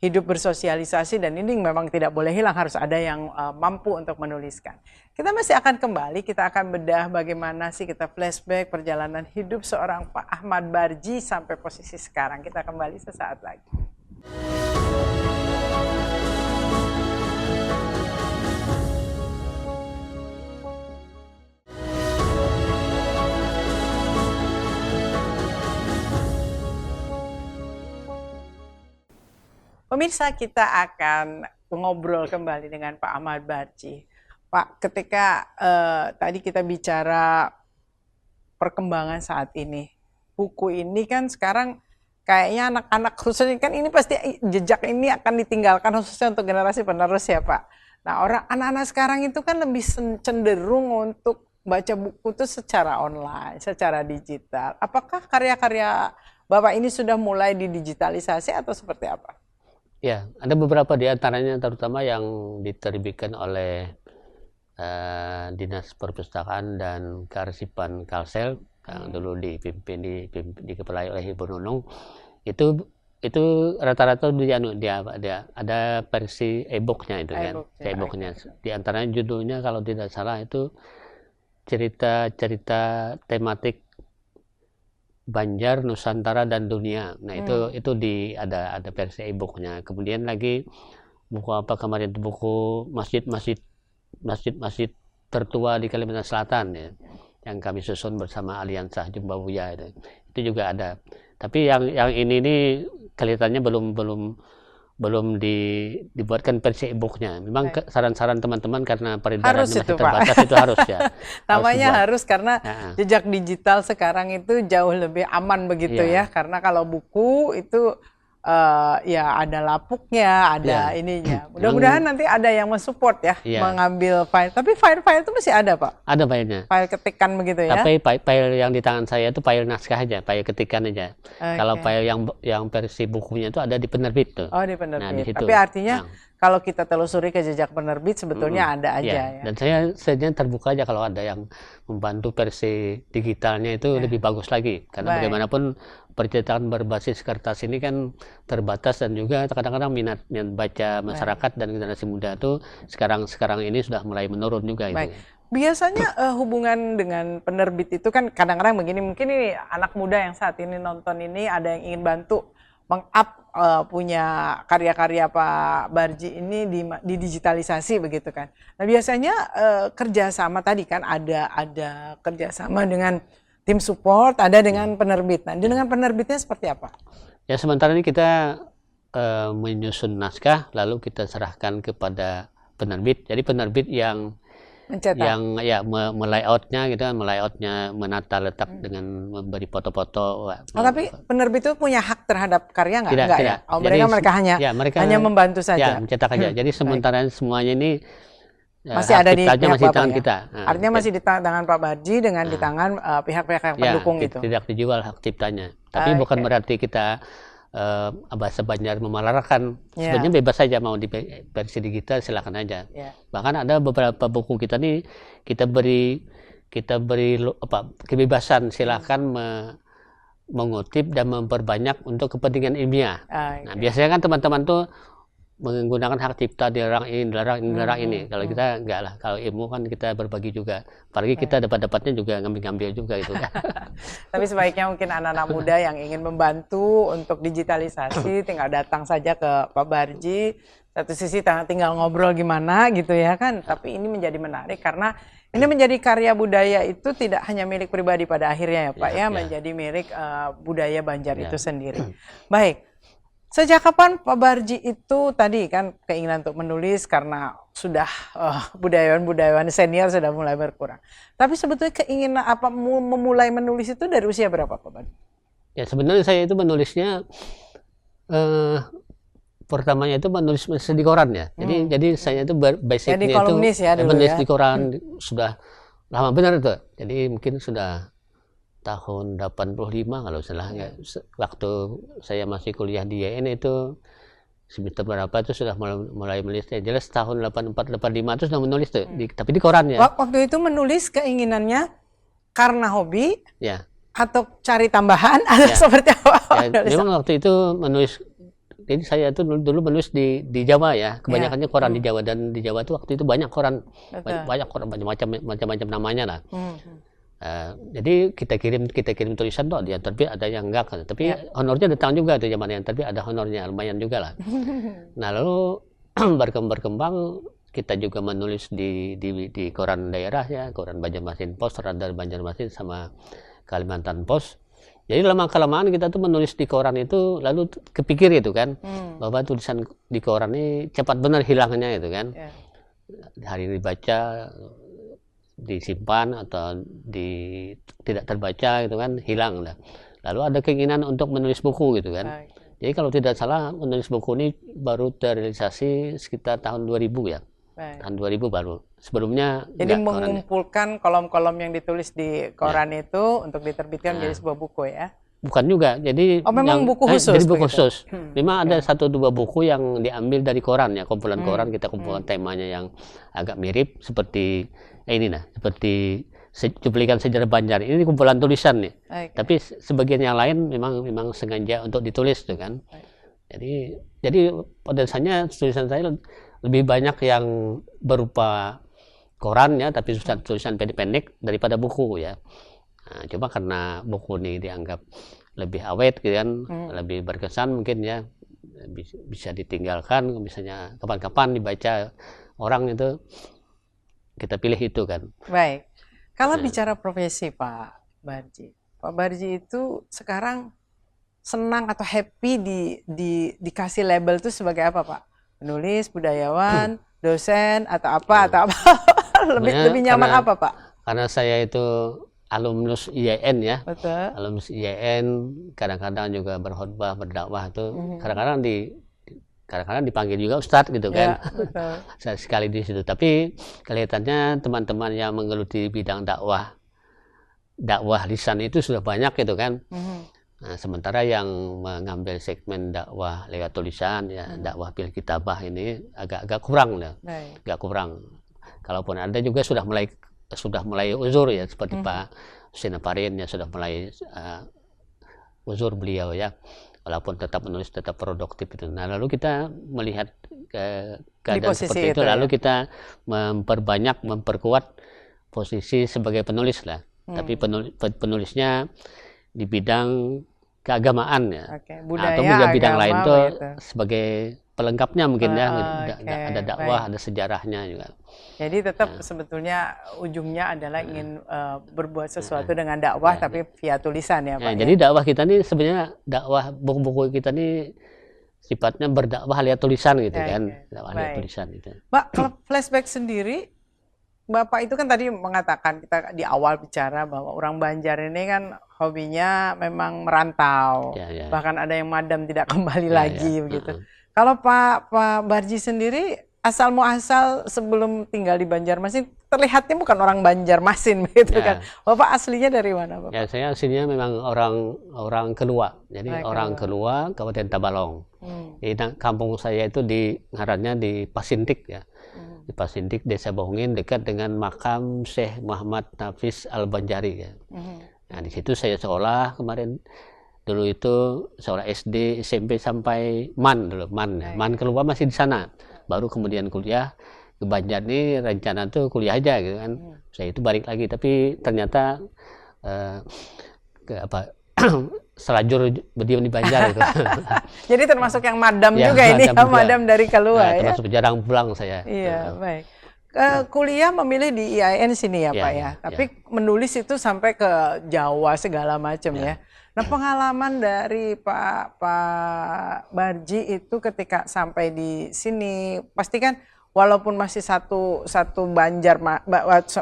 hidup bersosialisasi, dan ini memang tidak boleh hilang, harus ada yang mampu untuk menuliskan. Kita masih akan kembali, kita akan bedah bagaimana sih kita flashback perjalanan hidup seorang Pak Ahmad Barji sampai posisi sekarang. Kita kembali sesaat lagi. Pemirsa, kita akan ngobrol kembali dengan Pak Ahmad Barji. Pak, ketika tadi kita bicara perkembangan saat ini, buku ini kan sekarang kayaknya anak-anak khususnya kan ini pasti jejak ini akan ditinggalkan khususnya untuk generasi penerus ya Pak. Nah, anak-anak sekarang itu kan lebih cenderung untuk baca buku itu secara online, secara digital. Apakah karya-karya Bapak ini sudah mulai didigitalisasi atau seperti apa? Ya, ada beberapa di antaranya terutama yang diterbitkan oleh Dinas Perpustakaan dan Kearsipan Kalsel yang dulu dikepelai oleh Ibu Nunung. Itu rata-rata dia ada versi e-booknya itu kan, e-booknya. Di antaranya judulnya kalau tidak salah itu cerita-cerita tematik Banjar, Nusantara dan Dunia. Nah itu ada versi e-booknya. Kemudian lagi buku apa kemarin, buku masjid tertua di Kalimantan Selatan ya, yang kami susun bersama Aliansa Jumbabuya itu juga ada. Tapi yang ini kelihatannya belum dibuatkan versi e-booknya. Memang saran-saran teman-teman karena peredarannya masih terbatas itu harus ya. Namanya harus karena jejak digital sekarang itu jauh lebih aman begitu ya. Karena kalau buku itu ya ada lapuknya, ada ininya. Mudah-mudahan nanti ada yang mensupport ya, mengambil file. Tapi file-file itu masih ada Pak? Ada filenya. File ketikan begitu ya? Tapi file yang di tangan saya itu file naskah aja, file ketikan aja. Kalau file yang versi bukunya itu ada di penerbit tuh. Oh, di penerbit. Nah, di situ. Tapi artinya kalau kita telusuri ke jejak penerbit sebetulnya ada aja ya. Dan saya terbuka aja kalau ada yang membantu versi digitalnya itu lebih bagus lagi. Karena bagaimanapun percetakan berbasis kertas ini kan terbatas, dan juga kadang-kadang minat baca masyarakat dan generasi muda itu sekarang ini sudah mulai menurun juga itu. Biasanya hubungan dengan penerbit itu kan kadang-kadang begini, mungkin ini anak muda yang saat ini nonton ini ada yang ingin bantu meng-up punya karya-karya Pak Barji ini didigitalisasi begitu kan. Nah biasanya kerjasama tadi kan ada kerjasama dengan tim support, ada dengan penerbit. Nah dengan penerbitnya seperti apa? Ya sementara ini kita menyusun naskah lalu kita serahkan kepada penerbit. Jadi penerbit yang mencetak, yang melayoutnya gitu kan, melayoutnya, menata letak dengan memberi foto-foto. Tapi penerbit itu punya hak terhadap karya nggak? Tidak. Ya? Oh, mereka hanya membantu saja. Ya, mencetak aja. Jadi sementara semuanya ini masih ada di pihak masih di tangan kita. Artinya masih di tangan Pak Barji dengan di tangan pihak-pihak yang pendukung itu. Tidak dijual hak ciptanya. Tapi bukan berarti kita bahasa Banjar memalarakan. Sebenarnya bebas saja, mau di versi digital silakan aja. Bahkan ada beberapa buku kita nih kita beri kebebasan, silakan mengutip dan memperbanyak untuk kepentingan ilmiah. Nah, Oke. biasanya kan teman-teman tuh menggunakan hak cipta, dilarang ini, dilarang ini. Kalau kita enggak lah. Kalau ilmu kan kita berbagi juga. Apalagi kita dapat-dapatnya juga ngambil-ngambil juga gitu kan. Tapi sebaiknya mungkin anak-anak muda yang ingin membantu untuk digitalisasi tinggal datang saja ke Pak Barji. Satu sisi tinggal ngobrol gimana gitu ya kan. Tapi ini menjadi menarik karena ini menjadi karya budaya itu tidak hanya milik pribadi pada akhirnya ya Pak ya, menjadi milik budaya Banjar itu sendiri. Baik. Sejak kapan Pak Barji itu tadi kan keinginan untuk menulis karena sudah budayawan-budayawan senior sudah mulai berkurang. Tapi sebetulnya keinginan apa memulai menulis itu dari usia berapa Pak Barji? Ya sebenarnya saya itu menulisnya pertamanya itu menulis di koran ya. Jadi saya itu basicnya itu menulis di koran sudah lama benar itu. Jadi mungkin sudah tahun 85 kalau salah waktu saya masih kuliah di IAIN itu semester berapa itu sudah mulai menulis. Jelas tahun 84 85 itu sudah menulis tuh tapi di koran ya. Waktu itu menulis keinginannya karena hobi ya atau cari tambahan atau seperti apa? Ya, memang waktu itu menulis. Jadi saya itu dulu menulis di Jawa ya, kebanyakannya koran di Jawa, dan di Jawa itu waktu itu banyak koran, banyak koran macam-macam namanya lah. Jadi kita kirim tulisan tuh, dia terbit ada yang enggak kan, tapi honornya datang juga tuh zaman yang terbit ada honornya lumayan juga lah. Nah lalu berkembang kita juga menulis di koran daerah ya, koran Banjarmasin Post, Radar Banjarmasin sama Kalimantan Post. Jadi lama-kelamaan kita tuh menulis di koran itu lalu kepikir itu kan bahwa tulisan di koran ini cepat benar hilangnya itu kan. Hari ini dibaca, disimpan atau tidak terbaca gitu kan, hilang lah. Lalu ada keinginan untuk menulis buku gitu kan. Jadi kalau tidak salah menulis buku ini baru terrealisasi sekitar tahun 2000 ya. Tahun 2000 baru. Sebelumnya jadi mengumpulkan kolom-kolom yang ditulis di koran itu untuk diterbitkan menjadi sebuah buku ya. Bukan juga, jadi memang buku khusus. Jadi buku khusus. Memang ada 1-2 buku yang diambil dari koran ya, kumpulan koran, kita kumpulkan temanya yang agak mirip seperti ini nah, seperti cuplikan sejarah Banjar. Ini kumpulan tulisan nih. Tapi sebagian yang lain memang sengaja untuk ditulis tuh kan. Jadi pada dasarnya tulisan saya lebih banyak yang berupa koran ya, tapi tulisan pendek-pendek daripada buku ya. Nah, cuma karena buku ini dianggap lebih awet gitu kan, lebih berkesan mungkin ya, bisa ditinggalkan, misalnya kapan-kapan dibaca orang itu, kita pilih itu kan. Baik, kalau bicara profesi Pak Barji itu sekarang senang atau happy dikasih label itu sebagai apa Pak? Penulis, budayawan, dosen atau apa lebih nyaman apa Pak? Karena saya itu alumnus IAIN ya. Betul. Alumnus IAIN kan juga berkhotbah, berdakwah itu kadang-kadang dipanggil juga ustadz gitu kan. Saya sekali di situ. Tapi kelihatannya teman-teman yang menggeluti bidang dakwah lisan itu sudah banyak gitu kan. Nah, sementara yang mengambil segmen dakwah lewat tulisan ya, dakwah bil kitabah ini agak kurang ya. Agak kurang. Kalaupun ada juga sudah mulai uzur ya, seperti Pak Sinaparin ya sudah mulai uzur beliau ya, walaupun tetap menulis, tetap produktif itu. Nah lalu kita melihat keadaan seperti itu lalu kita memperkuat posisi sebagai penulis lah, tapi penulisnya di bidang keagamaan ya, budaya, atau bidang agama, lain tuh begitu. Sebagai pelengkapnya mungkin ya, ada dakwah, ada sejarahnya juga. Jadi tetap sebetulnya ujungnya adalah ingin berbuat sesuatu dengan dakwah, tapi via tulisan ya Pak. Jadi dakwah kita ini sebenarnya dakwah buku-buku kita ini sifatnya berdakwah lihat tulisan gitu kan, dakwah lihat tulisan gitu. Pak, kalau flashback sendiri, Bapak itu kan tadi mengatakan kita di awal bicara bahwa orang Banjar ini kan hobinya memang merantau, bahkan ada yang madam tidak kembali lagi begitu. Kalau Pak Barji sendiri asal muasal sebelum tinggal di Banjarmasin terlihatnya bukan orang Banjarmasin begitu kan? Bapak aslinya dari mana Bapak? Ya saya aslinya memang orang Kelua, jadi orang Kelua, Kabupaten Tabalong. Jadi kampung saya itu ngarannya di Pasintik ya. Di Pasintik, Desa Bohongin, dekat dengan makam Syekh Muhammad Nafis Al-Banjari ya. Nah di situ saya sekolah kemarin dulu itu sekolah SD, SMP sampai MAN dulu, MAN ya. MAN keluar masih di sana. Baru kemudian kuliah ke Banjar nih, rencana tuh kuliah aja gitu kan. Saya itu balik lagi, tapi ternyata ke apa selajur berdiam di Banjar gitu. Jadi termasuk yang madam Ya, juga ini, madam ya, juga. madam dari keluar ya. Termasuk jarang pulang saya. Iya, baik. Kuliah memilih di IAIN sini ya, Ya, Pak ya, ya. Tapi menulis itu sampai ke Jawa segala macam ya. Nah, pengalaman dari Pak Barji itu ketika sampai di sini, pasti kan walaupun masih satu Banjar,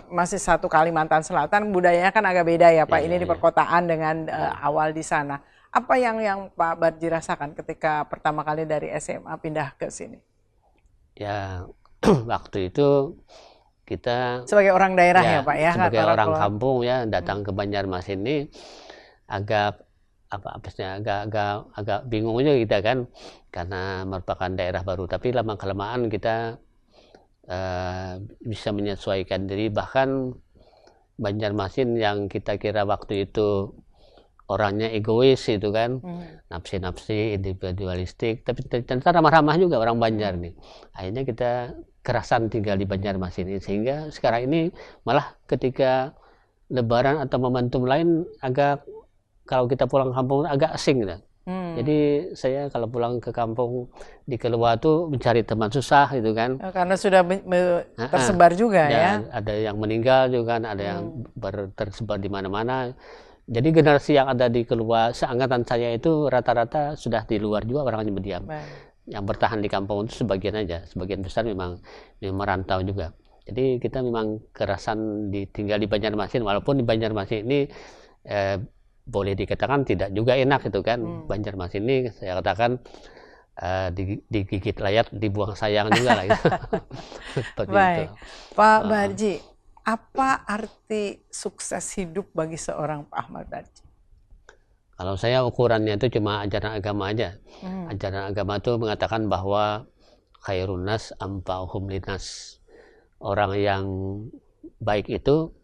masih satu Kalimantan Selatan, budayanya kan agak beda ya, Pak. Ya, Ini ya, di perkotaan dengan awal di sana. Apa yang Pak Barji rasakan ketika pertama kali dari SMA pindah ke sini? Ya, waktu itu kita Sebagai orang daerah ya, Pak ya, sebagai para orang keluar. kampung ya datang ke Banjarmasin ini agak agak bingung aja kita kan, karena merupakan daerah baru. Tapi lama kelamaan kita bisa menyesuaikan diri. Bahkan Banjarmasin yang kita kira waktu itu orangnya egois itu kan, nafsi-nafsi, individualistik, tapi ternyata ramah-ramah juga orang Banjar nih. Akhirnya kita kerasan tinggal di Banjarmasin ini, sehingga sekarang ini malah ketika Lebaran atau momentum lain agak, kalau kita pulang kampung agak asing gitu. Jadi saya kalau pulang ke kampung di Keluar tuh mencari teman susah gitu kan. Karena sudah tersebar juga ya. Ada yang meninggal juga kan, ada yang tersebar di mana-mana. Jadi generasi yang ada di Keluar seangkatan saya itu rata-rata sudah di luar juga orangnya berdiam. Yang bertahan di kampung itu sebagian aja, sebagian besar memang merantau juga. Jadi kita memang kerasan tinggal di Banjarmasin, walaupun di Banjarmasin ini boleh dikatakan tidak juga enak itu kan. Banjarmasin ini saya katakan digigit layar, dibuang sayang juga lah gitu. Seperti itu. Pak Barji, apa arti sukses hidup bagi seorang Pak Ahmad Barji? Kalau saya ukurannya itu cuma ajaran agama aja. Ajaran agama itu mengatakan bahwa khairun nas anfa'uhum linnas. Orang yang baik itu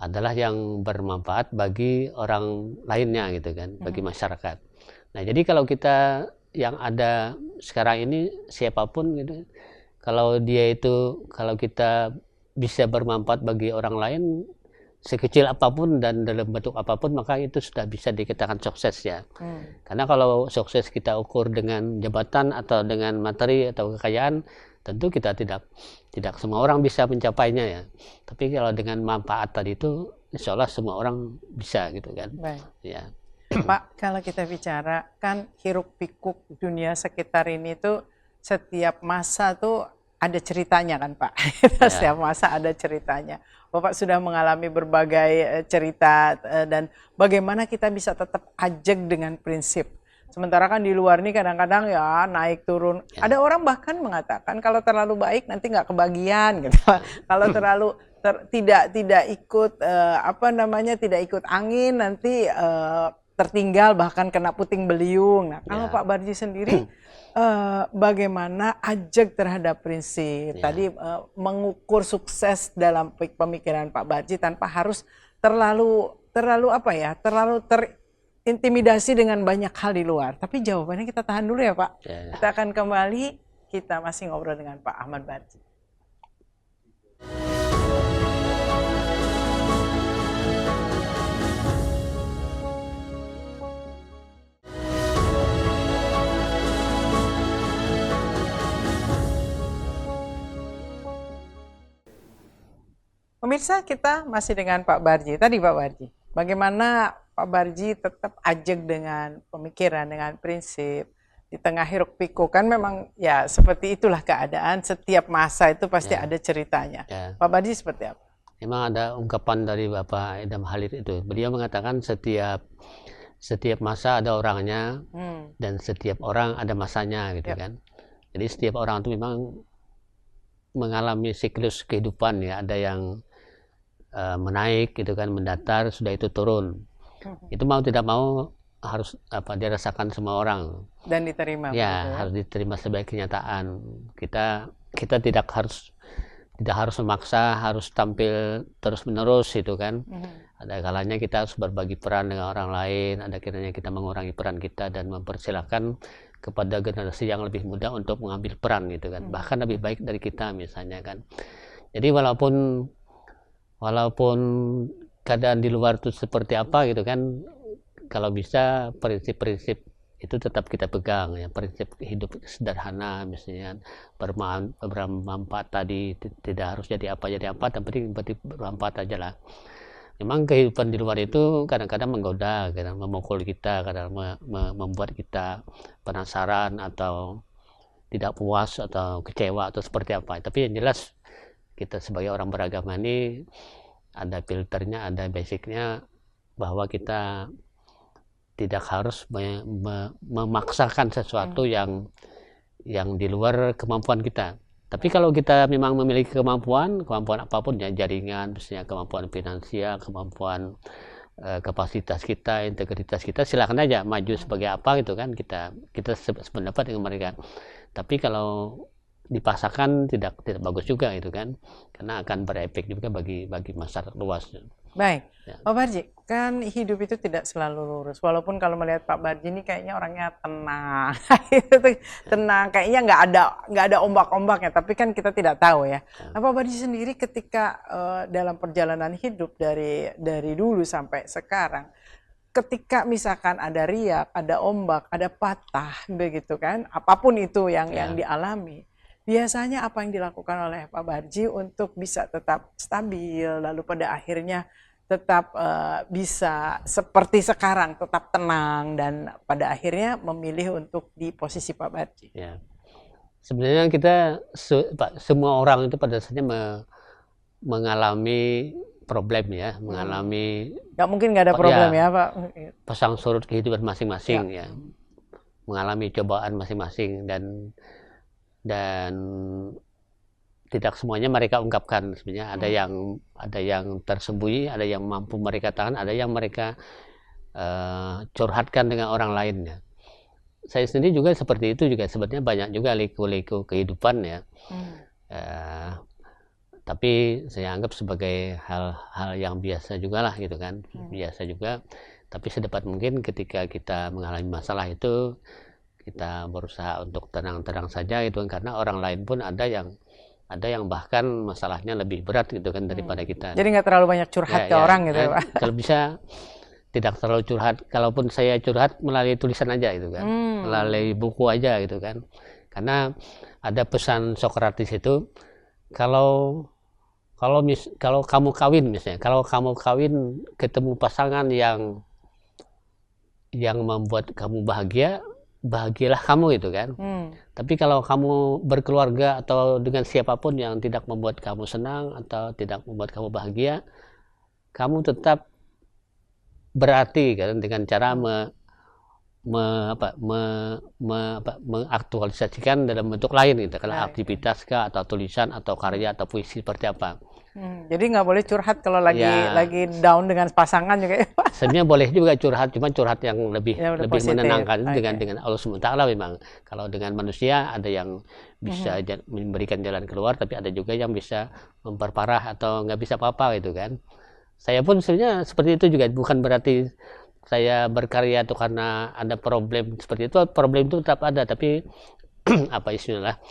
adalah yang bermanfaat bagi orang lainnya gitu kan, bagi masyarakat. Nah, jadi kalau kita yang ada sekarang ini siapapun gitu, kalau kita bisa bermanfaat bagi orang lain sekecil apapun dan dalam bentuk apapun, maka itu sudah bisa dikatakan sukses ya. Karena kalau sukses kita ukur dengan jabatan atau dengan materi atau kekayaan, tentu kita tidak semua orang bisa mencapainya ya. Tapi kalau dengan manfaat tadi itu, insya Allah semua orang bisa gitu kan. Ya. Pak, kalau kita bicara kan hiruk pikuk dunia sekitar ini tuh setiap masa tuh ada ceritanya kan Pak. Setiap masa ada ceritanya. Bapak sudah mengalami berbagai cerita dan bagaimana kita bisa tetap ajeg dengan prinsip. Sementara kan di luar ini kadang-kadang ya naik turun. Ada orang bahkan mengatakan kalau terlalu baik nanti nggak kebagian gitu. Kalau terlalu tidak ikut tidak ikut angin nanti tertinggal, bahkan kena puting beliung. Nah, kalau Pak Barji sendiri bagaimana ajeg terhadap prinsip? Tadi mengukur sukses dalam pemikiran Pak Barji tanpa harus terlalu terintimidasi dengan banyak hal di luar. Tapi jawabannya kita tahan dulu ya Pak. Kita akan kembali, kita masih ngobrol dengan Pak Ahmad Barji. Pemirsa, kita masih dengan Pak Barji. Tadi Pak Barji, bagaimana Pak Barji tetap ajeg dengan pemikiran, dengan prinsip di tengah hiruk pikuk. Kan memang ya seperti itulah keadaan, setiap masa itu pasti ada ceritanya. Pak Barji seperti apa? Memang ada ungkapan dari Bapak Idham Khalid itu. Beliau mengatakan setiap masa ada orangnya dan setiap orang ada masanya gitu kan. Jadi setiap orang itu memang mengalami siklus kehidupan ya. Ada yang menaik gitu kan, mendatar, sudah itu turun. Itu mau tidak mau harus dirasakan semua orang dan diterima. Ya, harus diterima sebagai kenyataan. Kita tidak harus memaksa harus tampil terus menerus itu kan. Ada kalanya kita harus berbagi peran dengan orang lain, ada kalanya kita mengurangi peran kita dan mempersilahkan kepada generasi yang lebih muda untuk mengambil peran gitu kan, bahkan lebih baik dari kita misalnya kan. Jadi walaupun keadaan di luar itu seperti apa gitu kan, kalau bisa prinsip-prinsip itu tetap kita pegang ya, prinsip hidup sederhana misalnya, bermanfaat tadi, tidak harus jadi apa, tapi penting bermanfaat aja lah. Memang kehidupan di luar itu kadang-kadang menggoda, kadang memukul kita, kadang membuat kita penasaran atau tidak puas atau kecewa atau seperti apa. Tapi yang jelas kita sebagai orang beragama ini ada filternya, ada basicnya, bahwa kita tidak harus memaksakan sesuatu yang di luar kemampuan kita. Tapi kalau kita memang memiliki kemampuan apapun ya, jaringan, misalnya kemampuan finansial, kemampuan kapasitas kita, integritas kita, silakan aja maju sebagai apa gitu kan, kita sependapat dengan mereka. Tapi kalau dipaksakan tidak bagus juga gitu kan, karena akan berefek juga bagi masyarakat luas. Baik, Ya. Pak Barji, kan hidup itu tidak selalu lurus. Walaupun kalau melihat Pak Barji ini kayaknya orangnya tenang, tenang, kayaknya nggak ada ombak-ombaknya. Tapi kan kita tidak tahu ya. Nah, Pak Barji sendiri ketika dalam perjalanan hidup dari dulu sampai sekarang, ketika misalkan ada riak, ada ombak, ada patah, begitu kan, apapun itu yang dialami. Biasanya apa yang dilakukan oleh Pak Barji untuk bisa tetap stabil, lalu pada akhirnya tetap bisa seperti sekarang, tetap tenang, dan pada akhirnya memilih untuk di posisi Pak Barji? Ya. Sebenarnya kita semua orang itu pada dasarnya mengalami problem ya, mengalami Nggak mungkin nggak ada problem ya Pak? pasang surut kehidupan masing-masing ya, mengalami cobaan masing-masing, dan tidak semuanya mereka ungkapkan sebenarnya. Ada yang tersembunyi, ada yang mampu mereka tahan, ada yang mereka curhatkan dengan orang lain ya. Saya sendiri juga seperti itu juga, sebenarnya banyak juga liku-liku kehidupan ya. Tapi saya anggap sebagai hal yang biasa juga lah gitu kan, biasa juga. Tapi sedapat mungkin ketika kita mengalami masalah itu, kita berusaha untuk tenang-tenang saja gitu kan, karena orang lain pun ada yang bahkan masalahnya lebih berat gitu kan daripada kita. Jadi nggak terlalu banyak curhat ke orang gitu ya Pak? Kalau bisa tidak terlalu curhat. Kalaupun saya curhat melalui tulisan aja gitu kan, melalui buku aja gitu kan. Karena ada pesan Socrates itu, kalau kamu kawin misalnya, kalau kamu kawin ketemu pasangan yang membuat kamu bahagia, bahagialah kamu gitu kan. Tapi kalau kamu berkeluarga atau dengan siapapun yang tidak membuat kamu senang atau tidak membuat kamu bahagia, kamu tetap berarti kan, dengan cara mengaktualisasikan dalam bentuk lain gitu, kalau aktivitas kah, atau tulisan atau karya atau puisi seperti apa. Jadi nggak boleh curhat kalau lagi down dengan pasangan juga ya Pak? Sebenarnya boleh juga curhat, cuma curhat yang lebih positif, menenangkan dengan Allah SWT memang. Kalau dengan manusia ada yang bisa memberikan jalan keluar, tapi ada juga yang bisa memperparah atau nggak bisa apa-apa gitu kan. Saya pun sebenarnya seperti itu juga, bukan berarti saya berkarya itu karena ada problem seperti itu. Problem itu tetap ada, tapi apa istilahnya,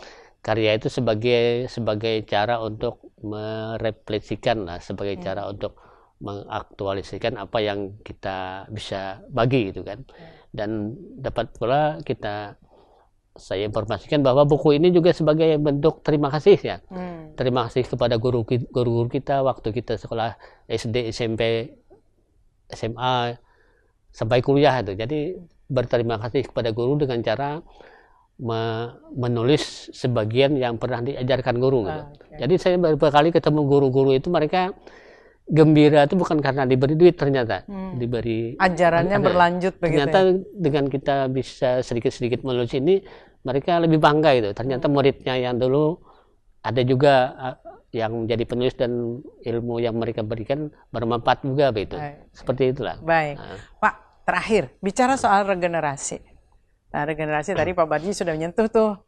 karya itu sebagai cara untuk merefleksikan lah, sebagai cara untuk mengaktualisasikan apa yang kita bisa bagi gitu kan. Dan dapat pula saya informasikan bahwa buku ini juga sebagai bentuk terima kasih ya. Terima kasih kepada guru kita waktu kita sekolah SD, SMP, SMA sampai kuliah itu. Jadi berterima kasih kepada guru dengan cara menulis sebagian yang pernah diajarkan guru gitu. Jadi saya beberapa kali ketemu guru-guru itu, mereka gembira itu bukan karena diberi duit, ternyata diberi ajarannya berlanjut begitu. Ternyata dengan kita bisa sedikit-sedikit menulis ini, mereka lebih bangga gitu. Ternyata muridnya yang dulu ada juga yang menjadi penulis, dan ilmu yang mereka berikan bermanfaat juga begitu. Seperti itulah. Baik. Pak, terakhir bicara soal regenerasi. Nah, regenerasi tadi Pak Barji sudah menyentuh tuh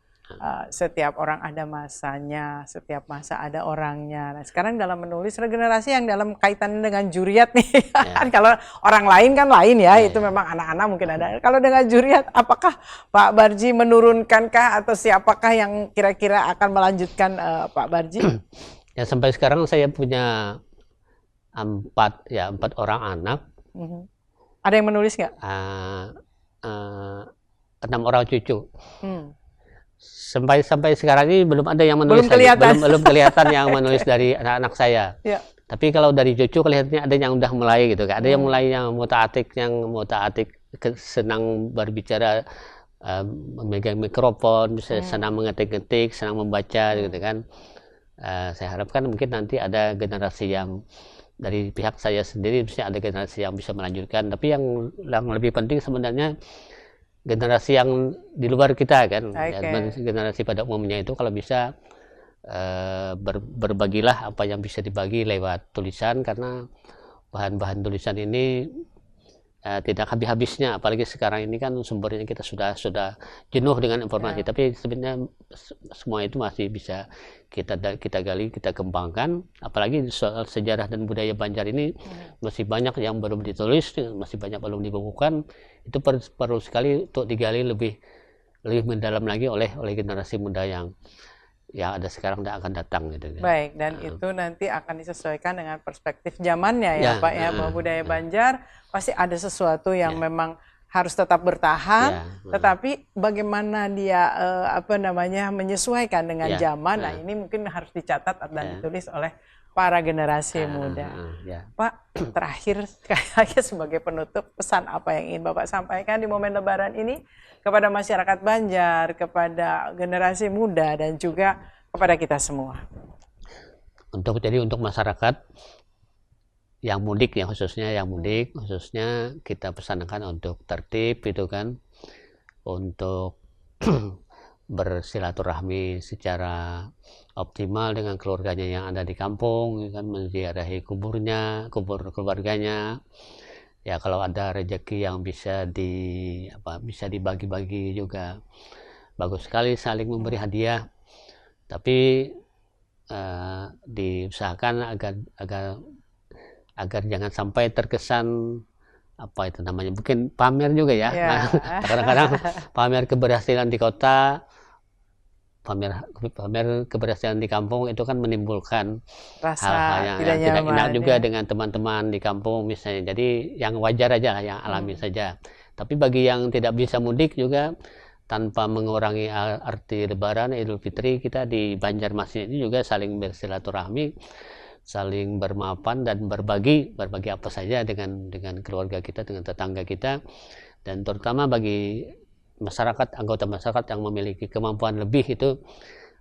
Setiap orang ada masanya, setiap masa ada orangnya. Nah, sekarang dalam menulis regenerasi yang dalam kaitan dengan juriat nih, kan kalau orang lain kan lain ya, itu memang anak-anak mungkin ada. Kalau dengan juriat, apakah Pak Barji menurunkankah atau siapakah yang kira-kira akan melanjutkan Pak Barji? Ya sampai sekarang saya punya 4 orang anak. Ada yang menulis nggak? 6 orang cucu. Sampai sekarang ini belum ada yang menulis, belum kelihatan yang menulis dari anak-anak saya. Tapi kalau dari cucu kelihatannya ada yang udah mulai gitu kan. Ada yang mulai yang mutaatik senang berbicara, memegang mikrofon, senang mengetik-ngetik, senang membaca gitu kan. Saya harapkan mungkin nanti ada generasi yang dari pihak saya sendiri, misalnya ada generasi yang bisa melanjutkan. Tapi yang lebih penting sebenarnya generasi yang di luar kita kan, generasi pada umumnya itu kalau bisa berbagilah apa yang bisa dibagi lewat tulisan, karena bahan-bahan tulisan ini tidak habis-habisnya, apalagi sekarang ini kan sumbernya kita sudah jenuh dengan informasi, tapi sebenarnya semua itu masih bisa kita gali, kita kembangkan. Apalagi soal sejarah dan budaya Banjar ini masih banyak yang belum ditulis, masih banyak belum dibukukan. Itu perlu sekali untuk digali lebih mendalam lagi oleh generasi muda yang ada sekarang dan akan datang gitu. Baik, dan itu nanti akan disesuaikan dengan perspektif zamannya ya Pak ya, bahwa budaya Banjar pasti ada sesuatu yang memang harus tetap bertahan, tetapi bagaimana dia menyesuaikan dengan zaman. Nah, ini mungkin harus dicatat dan ditulis oleh para generasi muda. Pak, terakhir sekali lagi sebagai penutup, pesan apa yang ingin Bapak sampaikan di momen Lebaran ini kepada masyarakat Banjar, kepada generasi muda, dan juga kepada kita semua? Untuk masyarakat yang mudik ya, khususnya kita pesankan untuk tertib itu kan, untuk bersilaturahmi secara optimal dengan keluarganya yang ada di kampung, kan, menziarahi kubur keluarganya. Ya kalau ada rezeki yang bisa dibagi-bagi juga bagus sekali, saling memberi hadiah. Tapi diusahakan agar jangan sampai terkesan mungkin pamer juga ya. Kadang-kadang pamer keberhasilan di kota, pamer keberhasilan di kampung itu kan menimbulkan hal-hal yang tidak enak juga dengan teman-teman di kampung misalnya. Jadi yang wajar aja, yang alami saja. Tapi bagi yang tidak bisa mudik juga, tanpa mengurangi arti Lebaran, Idul Fitri, kita di Banjarmasin ini juga saling bersilaturahmi, saling bermaafan dan berbagi apa saja dengan keluarga kita, dengan tetangga kita, dan terutama bagi anggota masyarakat yang memiliki kemampuan lebih, itu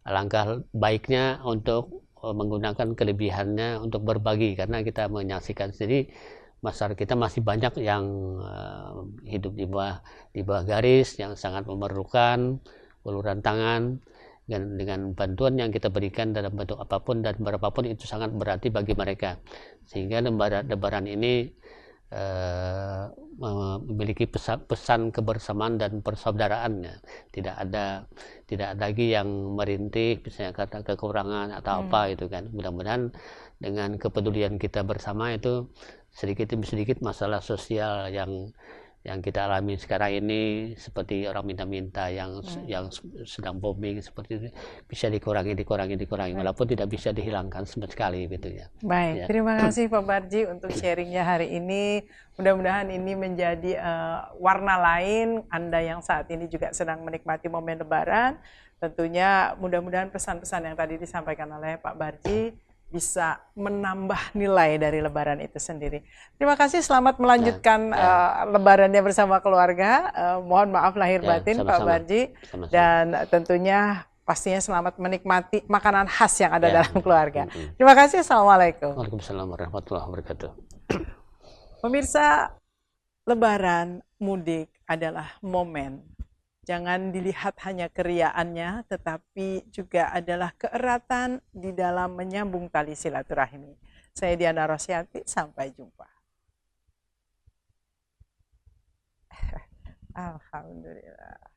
alangkah baiknya untuk menggunakan kelebihannya untuk berbagi, karena kita menyaksikan sendiri masyarakat kita masih banyak yang hidup di bawah garis, yang sangat memerlukan uluran tangan, dan dengan bantuan yang kita berikan dalam bentuk apapun dan berapapun itu sangat berarti bagi mereka. Sehingga Lebaran ini memiliki pesan kebersamaan dan persaudaraannya. Tidak ada lagi yang merintih misalnya kata kekurangan atau apa itu kan. Mudah-mudahan dengan kepedulian kita bersama itu sedikit demi sedikit masalah sosial yang kita alami sekarang ini, seperti orang minta-minta yang sedang booming seperti itu, bisa dikurangi walaupun tidak bisa dihilangkan sama sekali gitu ya. Baik, terima kasih Pak Barji untuk sharingnya hari ini. Mudah-mudahan ini menjadi warna lain Anda yang saat ini juga sedang menikmati momen Lebaran. Tentunya mudah-mudahan pesan-pesan yang tadi disampaikan oleh Pak Barji bisa menambah nilai dari Lebaran itu sendiri. Terima kasih, selamat melanjutkan Lebarannya bersama keluarga. Mohon maaf lahir batin Pak Barji, dan tentunya pastinya selamat menikmati makanan khas yang ada dalam keluarga. Terima kasih, Assalamualaikum. Waalaikumsalam warahmatullahi wabarakatuh. Pemirsa, Lebaran mudik adalah momen. Jangan dilihat hanya keriaannya, tetapi juga adalah keeratan di dalam menyambung tali silaturahmi. Saya Diana Rosyanti, sampai jumpa. Alhamdulillah.